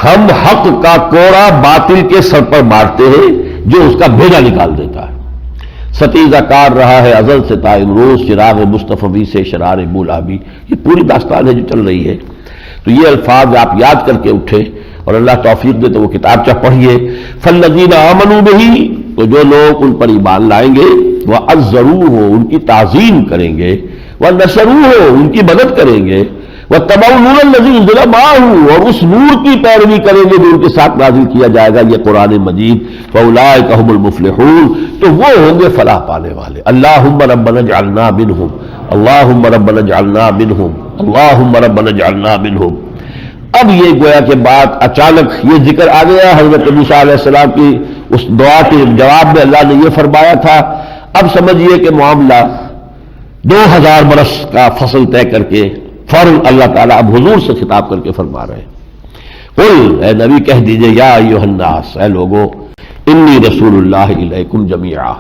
[SPEAKER 2] ہم حق کا کوڑا باطل کے سر پر مارتے ہیں جو اس کا بھیجا نکال دیتا ہے. ستیزہ کار رہا ہے ازل سے تا امروز چراغ مصطفی سے شرار بولابی. یہ پوری داستان ہے جو چل رہی ہے. تو یہ الفاظ آپ یاد کر کے اٹھے اور اللہ توفیق دے تو وہ کتابچہ پڑھیے. فالذین آمنوا بہ، تو جو لوگ ان پر ایمان لائیں گے، وعزروہ، ان کی تعظیم کریں گے، ونصروہ، ان کی مدد کریں گے، واتبعوا النور الذی انزل معہ، اور اس نور کی پیروی کریں گے جو ان کے ساتھ نازل کیا جائے گا، یہ قرآن مجید. فاولئک هم المفلحون، تو وہ ہوں گے فلاح پانے والے. اللہم ربنا اجعلنا منہم، اللہم ربنا اجعلنا منہم، اللہم ربنا اجعلنا منہم. اب یہ گویا کہ بات اچانک یہ ذکر آ گیا. حضرت موسیٰ علیہ السلام کی اس دعا کے جواب میں اللہ نے یہ فرمایا تھا. اب سمجھیے کہ معاملہ 2000 برس کا فصل طے کر کے فوراً اللہ تعالیٰ اب حضور سے خطاب کر کے فرما رہے ہیں. قل، اے نبی کہہ دیجئے، یا ایھا الناس، اے لوگو، انی رسول اللہ الیکم جمیعا،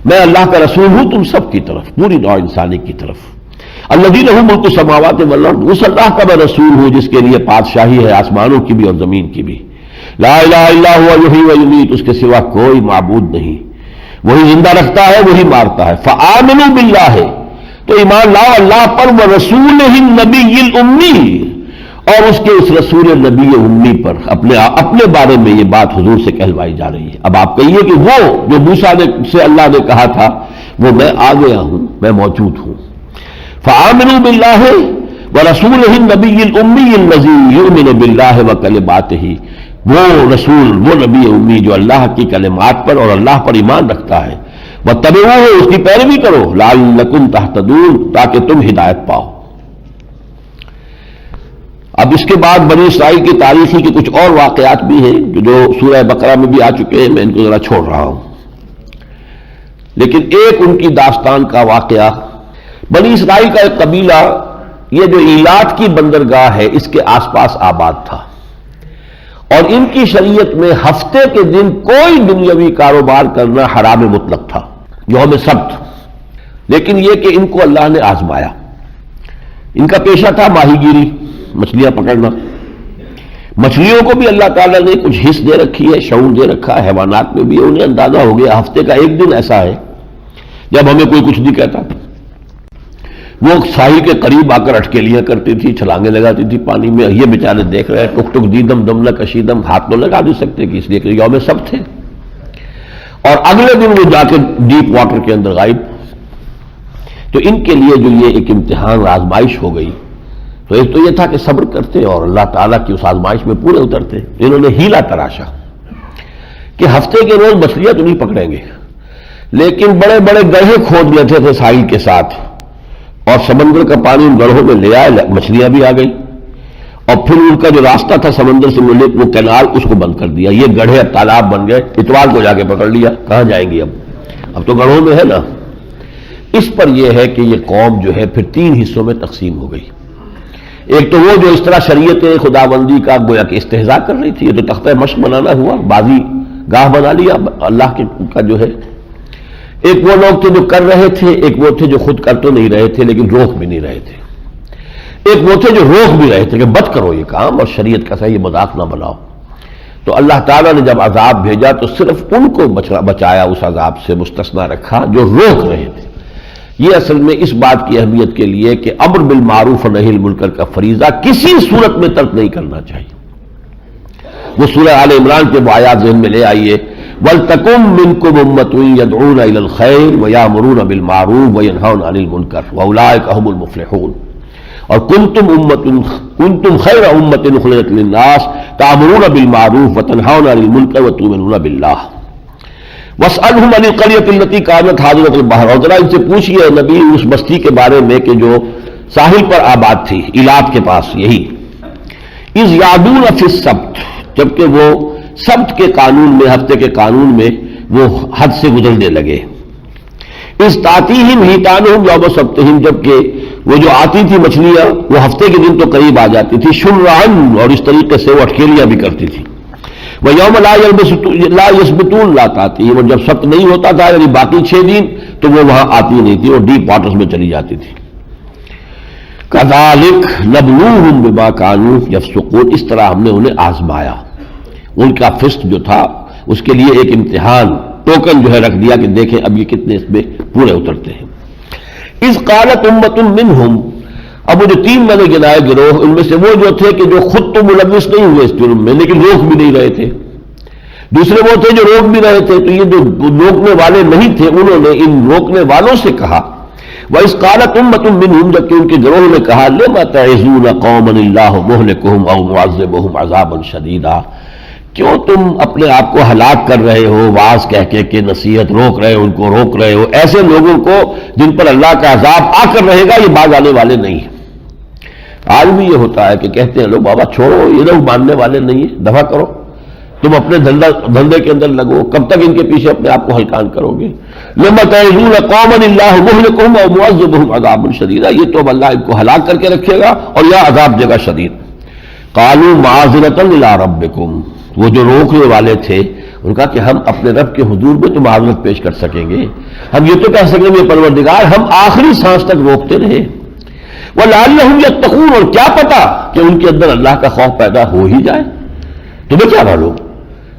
[SPEAKER 2] میں اللہ کا رسول ہوں تم سب کی طرف، پوری نوع انسانی کی طرف. الذی لہ ملک السماوات والارض، اس اللہ کا میں رسول ہوں جس کے لیے بادشاہی ہے آسمانوں کی بھی اور زمین کی بھی. لا الہ الا هو یحیی و یمیت، اس کے سوا کوئی معبود نہیں، وہی زندہ رکھتا ہے، وہی مارتا ہے. فآمنوا باللہ، تو ایمان لاؤ اللہ پر، ورسولہ النبی الامی، اور اس کے اس رسول نبی امی پر. اپنے بارے میں یہ بات حضور سے کہلوائی جا رہی ہے. اب آپ کہیے کہ وہ جو موسیٰ سے اللہ نے کہا تھا وہ میں آ گیا ہوں، میں موجود ہوں. فآمنوا باللہ ورسولہ النبی الامی الذی یؤمن باللہ وکلماتہ، وہ رسول، وہ نبی امی جو اللہ کی کلمات پر اور اللہ پر ایمان رکھتا ہے. واتبعوہ، اس کی پیروی کرو، لعلکم تہتدون، تاکہ تم ہدایت پاؤ. اب اس کے بعد بنی اسرائیل کی تاریخی کے کچھ اور واقعات بھی ہیں جو سورہ بقرہ میں بھی آ چکے ہیں، میں ان کو ذرا چھوڑ رہا ہوں. لیکن ایک ان کی داستان کا واقعہ، بنی اسرائیل کا ایک قبیلہ یہ جو ایلات کی بندرگاہ ہے اس کے آس پاس آباد تھا، اور ان کی شریعت میں ہفتے کے دن کوئی دنیاوی کاروبار کرنا حرام مطلق تھا، یوم سبت. لیکن یہ کہ ان کو اللہ نے آزمایا. ان کا پیشہ تھا ماہی گیری، مچھلیاں پکڑنا. مچھلیوں کو بھی اللہ تعالیٰ نے کچھ حص دے رکھی ہے، شعور دے رکھا ہے. حیوانات میں بھی انہیں اندازہ ہو گیا ہفتے کا ایک دن ایسا ہے جب ہمیں کوئی کچھ نہیں کہتا. وہ ساحل کے قریب آ کر اٹکیلیاں کرتی تھی، چھلانگیں لگاتی تھی پانی میں. یہ بیچارے دیکھ رہے ہیں، ٹک ٹک دیدم دم نہ کشیدم، ہاتھ تو لگا نہیں سکتے کہ اس لیے کہ یوم سبت تھے. اور اگلے دن وہ جا کے ڈیپ واٹر کے اندر غائب. تو ان کے لیے جو یہ ایک امتحان آزمائش ہو گئی، تو ایک تو یہ تھا کہ صبر کرتے اور اللہ تعالیٰ کی اس آزمائش میں پورے اترتے. انہوں نے ہیلا تراشا کہ ہفتے کے روز مچھلیاں تو نہیں پکڑیں گے، لیکن بڑے بڑے گڑھے کھود لیتے تھے ساحل کے ساتھ، اور سمندر کا پانی ان گڑھوں میں لے آئے، مچھلیاں بھی آ گئی. اور پھر ان کا جو راستہ تھا سمندر سے ملے وہ کینال، اس کو بند کر دیا. یہ گڑھے اب تالاب بن گئے. اتوار کو جا کے پکڑ لیا، کہاں جائیں گی اب تو گڑھوں میں ہے نا. اس پر یہ ہے کہ یہ قوم جو ہے پھر 3 حصوں میں تقسیم ہو گئی. ایک تو وہ جو اس طرح شریعت خداوندی کا گویا کہ استہزاء کر رہی تھی، یہ تو تختہ مشق بنانا ہوا، بازی گاہ بنا لیا اللہ کا جو ہے. ایک وہ لوگ تھے جو کر رہے تھے، ایک وہ تھے جو خود کر تو نہیں رہے تھے لیکن روک بھی نہیں رہے تھے. ایک وہ تھے جو روک بھی رہے تھے کہ مت کرو یہ کام اور شریعت کا صحیح مذاق نہ بناؤ. تو اللہ تعالیٰ نے جب عذاب بھیجا تو صرف ان کو بچایا، اس عذاب سے مستثنا رکھا جو روک رہے تھے. یہ اصل میں اس بات کی اہمیت کے لیے کہ امر بالمعروف و نہی عن المنکر کا فریضہ کسی صورت میں ترک نہیں کرنا چاہیے. وہ سورہ آل عمران کے وہ آیات ذہن میں لے آئیے، وَلْتَكُن مِّنكُمْ أُمَّةٌ يَدْعُونَ إِلَى الْخَيْرِ وَيَأْمُرُونَ بِالْمَعْرُوفِ وَيَنْهَوْنَ عَنِ الْمُنكَرِ وَأُولَٰئِكَ هُمُ الْمُفْلِحُونَ اور کنتم خیر امت اخرجت للناس تأمرون بالمعروف وتنہون عن المنکر وتؤمنون باللہ واسألهم عن القرية التي كانت حاضرة البحر، اور ذرا ان سے پوچھئے نبی اس بستی کے بارے میں کہ جو ساحل پر آباد تھی، ایلات کے پاس، یہی اذ یعدون فی السبت، جبکہ وہ سبت کے قانون میں، ہفتے کے قانون میں وہ حد سے گزرنے لگے، اذ تأتیہم حیتانہم یوم سبتہم، جبکہ وہ جو آتی تھی مچھلیاں وہ ہفتے کے دن تو قریب آ جاتی تھی، شرعاً، اور اس طریقے سے وہ اٹکیلیاں بھی کرتی تھی، وَيَوْمَ لَا يَسْبِتُونَ لَا تَأْتِيهِمْ، اور جب سبت نہیں ہوتا تھا یعنی باقی 6 دن تو وہ وہاں آتی نہیں تھی اور ڈیپ واٹرز میں چلی جاتی تھی۔ كَذَلِكَ نَبْلُوهُمْ بِمَا كَانُوا يَفْسُقُونَ، اس طرح ہم نے انہیں آزمایا، ان کا فسق جو تھا اس کے لیے ایک امتحان، ٹوکن جو ہے رکھ دیا کہ دیکھیں اب یہ کتنے اس میں پورے اترتے ہیں۔ اذ قالت امۃ منہم، اب وہ جو 3 میں نے گنائے گروہ، ان میں سے وہ جو تھے کہ جو خود تو ملوث نہیں ہوئے اس جرم میں لیکن روک بھی نہیں رہے تھے، دوسرے وہ تھے جو روک بھی رہے تھے، تو یہ جو روکنے والے نہیں تھے انہوں نے ان روکنے والوں سے کہا، وَإِذْ قَالَتْ أُمَّةٌ مِّنْهُمْ، جبکہ ان کے گروہ نے کہا، لِمَ تَعِظُونَ قَوْمًا اللَّهُ مُهْلِكُهُمْ أَوْ مُعَذِّبُهُمْ عَذَابًا شَدِيدًا، کیوں تم اپنے آپ کو ہلاک کر رہے ہو، واعظ کہہ کے نصیحت روک رہے ہو، ان کو روک رہے ہو ایسے لوگوں کو جن پر اللہ کا عذاب آ کر رہے گا، یہ باز آنے والے نہیں ہیں۔ آج بھی یہ ہوتا ہے کہ کہتے ہیں لوگ بابا چھوڑو، یہ لوگ ماننے والے نہیں ہیں، دفع کرو، تم اپنے دھندے کے اندر لگو، کب تک ان کے پیچھے اپنے آپ کو ہلکان کرو گے؟ لِمَ تَعِظُونَ قَوْمًا اللَّهُ مُهْلِكُهُمْ أَوْ مُعَذِّبُهُمْ عَذَابًا شَدِيدًا، یہ تو اب اللہ ان کو ہلاک کر کے رکھے گا اور یا عذاب دے گا شدید۔ قَالُوا مَعَذِرَةً إِلَىٰ رَبِّكُمْ، وہ جو روکنے والے تھے ان کا کہ ہم اپنے رب کے حضور میں تو معذرت پیش کر سکیں گے، ہم یہ تو کہہ سکیں گے پروردگار ہم آخری سانس تک روکتے رہے، وَلَعَلَّهُمْ يَتَّقُونَ، اور کیا پتا کہ ان کے اندر اللہ کا خوف پیدا ہو ہی جائے۔ تمہیں کیا معلوم،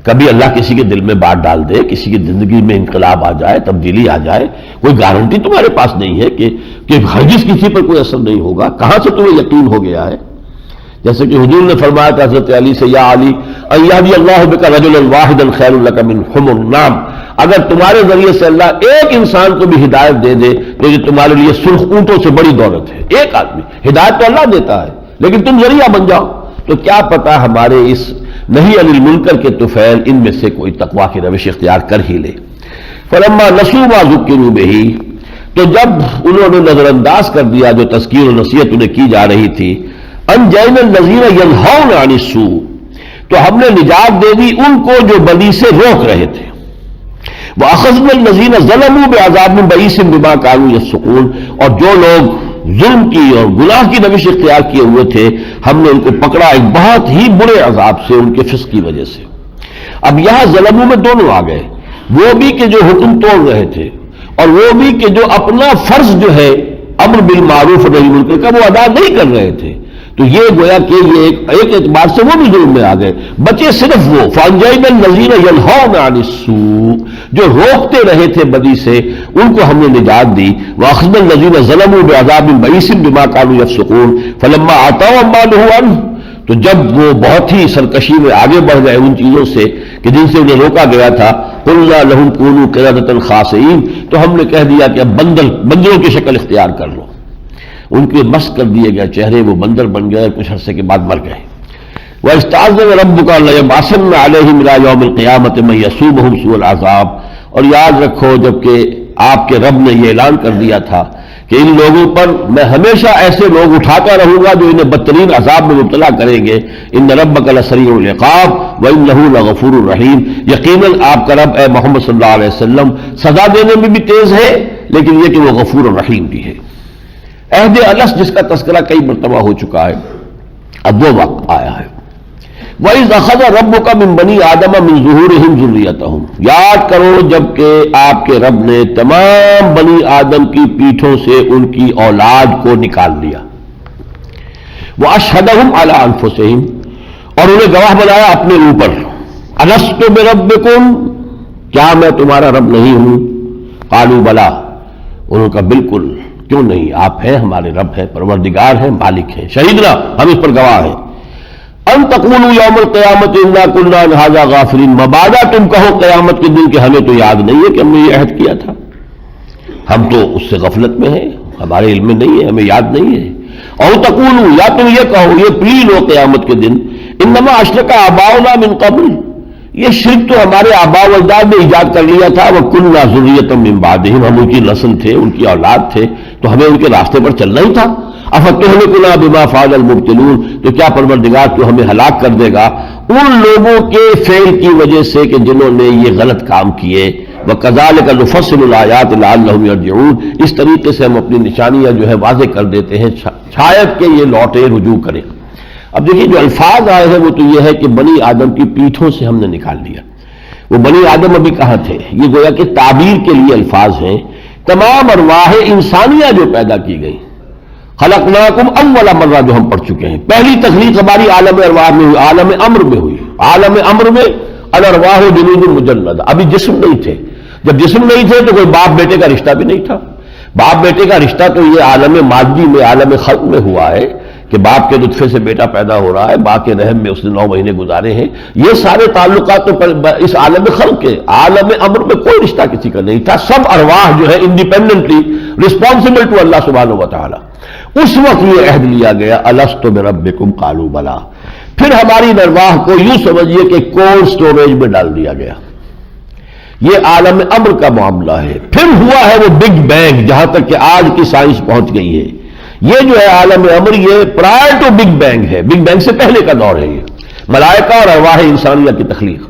[SPEAKER 2] کبھی اللہ کسی کے دل میں بات ڈال دے، کسی کی زندگی میں انقلاب آ جائے، تبدیلی آ جائے، کوئی گارنٹی تمہارے پاس نہیں ہے کہ ہرگز کسی پر کوئی اثر نہیں ہوگا، کہاں سے تمہیں یقین ہو گیا ہے؟ جیسے کہ حضور نے فرمایا تھا حضرت علی سے، یا علی ان یہدی اللہ بک رجلا واحدا خیر لک من حمر النعم، اگر تمہارے ذریعے سے اللہ ایک انسان کو بھی ہدایت دے دے تو یہ تمہارے لیے سرخ اونٹوں سے بڑی دولت ہے۔ ایک آدمی، ہدایت تو اللہ دیتا ہے لیکن تم ذریعہ بن جاؤ، تو کیا پتا ہمارے اس نہیں عن المنکر کے طفیل ان میں سے کوئی تقویٰ کی روش اختیار کر ہی لے۔ فلما نسوا ما ذکروا بہ، تو جب انہوں نے نظر انداز کر دیا جو تذکیر و نصیحت انہیں کی جا رہی تھی، انجینا الذین ینہون عن السوء، تو ہم نے نجات دے دی ان کو جو بدی سے روک رہے تھے، واخذنا الذین ظلموا بعذاب بئیس بما كانوا یفسقون، اور جو لوگ ظلم کی اور گناہ کی روش اختیار کیے ہوئے تھے ہم نے ان کو پکڑا ایک بہت ہی برے عذاب سے، ان کے فسق کی وجہ سے۔ اب یہاں ظلموں میں دونوں آ گئے، وہ بھی کہ جو حکم توڑ رہے تھے اور وہ بھی کہ جو اپنا فرض جو ہے امر بالمعروف و نہی عن المنکر کا وہ ادا نہیں کر رہے تھے، تو یہ گویا کہ یہ ایک اعتبار سے وہ بھی ظلم میں آ گئے، بچے صرف وہ فانجینا الذین ینہون عن السوء، جو روکتے رہے تھے بدی سے ان کو ہم نے نجات دی، واخذنا الذین ظلموا بعذاب بئیس بما كانوا یفسقون فلما عتوا عما نہوا عنہ، تو جب وہ بہت ہی سرکشی میں آگے بڑھ گئے ان چیزوں سے کہ جن سے انہیں روکا گیا تھا، قلنا لهم كونوا قردة خاسئین، تو ہم نے کہہ دیا کہ اب بندروں کی شکل اختیار کر لو، ان کے مسخ کر دیے گئے چہرے وہ بندر بن گئے، کچھ عرصے کے بعد مر گئے۔ وَإِسْتَعْذَنَ رَبُّكَ لَيَبْعَثَنَّ عَلَيْهِمْ إِلَىٰ يَوْمِ الْقِيَامَةِ مَن يَسُومُهُمْ سُوءَ الْعَذَابِ، اور یاد رکھو جبکہ آپ کے رب نے یہ اعلان کر دیا تھا کہ ان لوگوں پر میں ہمیشہ ایسے لوگ اٹھاتا رہوں گا جو انہیں بدترین عذاب میں مبتلا کریں گے، ان ربک لسریع العقاب وانہ لغفور رحیم، یقیناً آپ کا رب اے محمد صلی اللہ علیہ وسلم سزا دینے میں بھی تیز ہے لیکن یہ کہ وہ غفور الرحیم بھی ہے۔ عہد الست جس کا تذکرہ کئی مرتبہ ہو چکا ہے، اب وہ وقت آیا ہے۔ وَإِذْ أَخَذَ رَبُّكَ مِن بَنِي آدَمَ مِن ظُهُورِهِمْ ذُرِّيَّتَهُمْ، یاد کرو جب کہ آپ کے رب نے تمام بنی آدم کی پیٹھوں سے ان کی اولاد کو نکال لیا، وَأَشْهَدَهُمْ عَلَىٰ أَنفُسِهِمْ، اور انہیں گواہ بنایا اپنے اوپر، أَلَسْتُ بِرَبِّكُمْ، کیا میں تمہارا رب نہیں ہوں؟ قالوا بلا، انہوں نے کہا بالکل، کیوں نہیں، آپ ہیں ہمارے رب ہیں، پروردگار ہیں، مالک ہیں، شہیدنا، ہم اس پر گواہ ہیں۔ ان تقولوا یوم القیامت انا کنا عن ھذا غافلین، مبادا تم کہو قیامت کے دن کہ ہمیں تو یاد نہیں ہے کہ ہم نے یہ عہد کیا تھا، ہم تو اس سے غفلت میں ہیں، ہمارے علم میں نہیں ہے، ہمیں یاد نہیں ہے۔ اور تقولوا، یا تم یہ کہو، یہ پلی لو قیامت کے دن، انما اشرک آباؤنا من قبل، یہ شرک تو ہمارے آباء و اجداد نے ایجاد کر لیا تھا، وَكُنَّا ذُرِّيَّةً مِّن بَعْدِهِمْ، ہم ان کی نسل تھے، ان کی اولاد تھے، تو ہمیں ان کے راستے پر چلنا ہی تھا۔ أَفَتُهْلِكُنَا بِمَا فَعَلَ الْمُبْطِلُونَ، تو کیا پروردگار تو ہمیں ہلاک کر دے گا ان لوگوں کے فعل کی وجہ سے کہ جنہوں نے یہ غلط کام کیے۔ وَكَذَلِكَ نُفَصِّلُ الْآيَاتِ لَعَلَّهُمْ يَرْجِعُونَ، اس طریقے سے ہم اپنی نشانیاں جو ہے واضح کر دیتے ہیں شاید کہ یہ لوٹے رجوع کریں۔ اب دیکھیے جو الفاظ آئے ہیں وہ تو یہ ہے کہ بنی آدم کی پیٹھوں سے ہم نے نکال لیا۔ وہ بنی آدم ابھی کہاں تھے؟ یہ گویا کہ تعبیر کے لیے الفاظ ہیں۔ تمام ارواح انسانیہ جو پیدا کی گئی، خلقناکم اول مرہ جو ہم پڑھ چکے ہیں، پہلی تخلیق ہماری عالم ارواح میں ہوئی، عالم امر میں ہوئی۔ عالم امر میں الارواح جنود مجندہ، ابھی جسم نہیں تھے۔ جب جسم نہیں تھے تو کوئی باپ بیٹے کا رشتہ بھی نہیں تھا۔ باپ بیٹے کا رشتہ تو یہ عالم مادی میں، عالم خلق میں ہوا ہے کہ باپ کے نطفے سے بیٹا پیدا ہو رہا ہے، ماں کے رحم میں اس نے 9 مہینے گزارے ہیں۔ یہ سارے تعلقات تو اس عالم خلق کے، عالم امر میں کوئی رشتہ کسی کا نہیں تھا۔ سب ارواح جو ہے انڈیپینڈنٹلی رسپانسبل ٹو اللہ سبحانہ و تعالی۔ اس وقت یہ عہد لیا گیا، الست بربکم قالوا بلا۔ پھر ہماری ارواح کو یوں سمجھیے کہ کولڈ سٹوریج میں ڈال دیا گیا۔ یہ عالم امر کا معاملہ ہے۔ پھر ہوا ہے وہ بگ بینگ، جہاں تک کہ آج کی سائنس پہنچ گئی ہے۔ یہ جو ہے عالم امر، یہ پرائر ٹو بگ بینگ ہے، بگ بینگ سے پہلے کا دور ہے یہ، ملائکہ اور ارواح انسانیہ کی تخلیق۔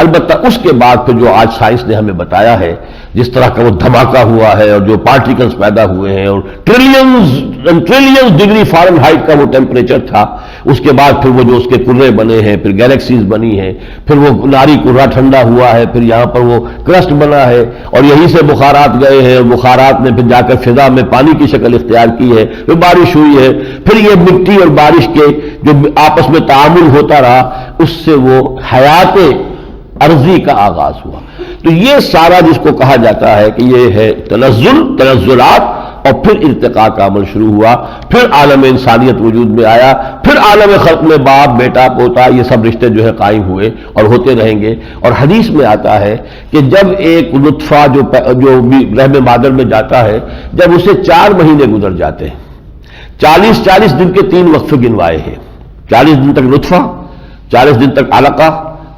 [SPEAKER 2] البتہ اس کے بعد پھر جو آج سائنس نے ہمیں بتایا ہے، جس طرح کا وہ دھماکہ ہوا ہے اور جو پارٹیکلز پیدا ہوئے ہیں اور ٹریلینز ڈگری فارن ہائٹ کا وہ ٹیمپریچر تھا، اس کے بعد پھر وہ جو اس کے کرے بنے ہیں، پھر گیلیکسیز بنی ہیں، پھر وہ ناری کرہ ٹھنڈا ہوا ہے، پھر یہاں پر وہ کرسٹ بنا ہے اور یہیں سے بخارات گئے ہیں اور بخارات نے پھر جا کر فضا میں پانی کی شکل اختیار کی ہے، پھر بارش ہوئی ہے، پھر یہ مٹی اور بارش کے جو آپس میں تعامل ہوتا رہا، اس سے وہ حیات عرضی کا آغاز ہوا۔ تو یہ سارا جس کو کہا جاتا ہے کہ یہ ہے تنزلات، اور پھر ارتقاء کا عمل شروع ہوا، پھر عالم انسانیت وجود میں آیا، پھر عالم خلق میں باپ بیٹا پوتا یہ سب رشتے جو ہے قائم ہوئے اور ہوتے رہیں گے۔ اور حدیث میں آتا ہے کہ جب ایک نطفہ جو رحم مادر میں جاتا ہے، جب اسے 4 مہینے گزر جاتے ہیں، 40 دن کے 3 وقفے گنوائے ہیں، 40 دن تک نطفہ، 40 دن تک علقہ،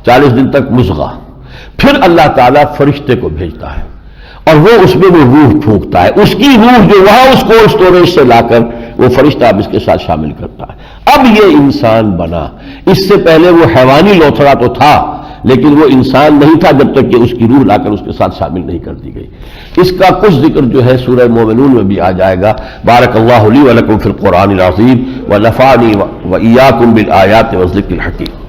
[SPEAKER 2] 40 دن تک مضغہ، پھر اللہ تعالیٰ فرشتے کو بھیجتا ہے اور وہ اس میں وہ روح پھونکتا ہے، اس کی روح جو وہاں اس کولڈ سٹوریج سے لا کر وہ فرشتہ اب اس کے ساتھ شامل کرتا ہے۔ اب یہ انسان بنا۔ اس سے پہلے وہ حیوانی لوتھڑا تو تھا، لیکن وہ انسان نہیں تھا جب تک کہ اس کی روح لا کر اس کے ساتھ شامل نہیں کر دی گئی۔ اس کا کچھ ذکر جو ہے سورہ مومنون میں بھی آ جائے گا۔ بارک اللہ لی ولکم فی القرآن العظیم ونفعنی وإیاکم بالآیات والذکر الحکیم۔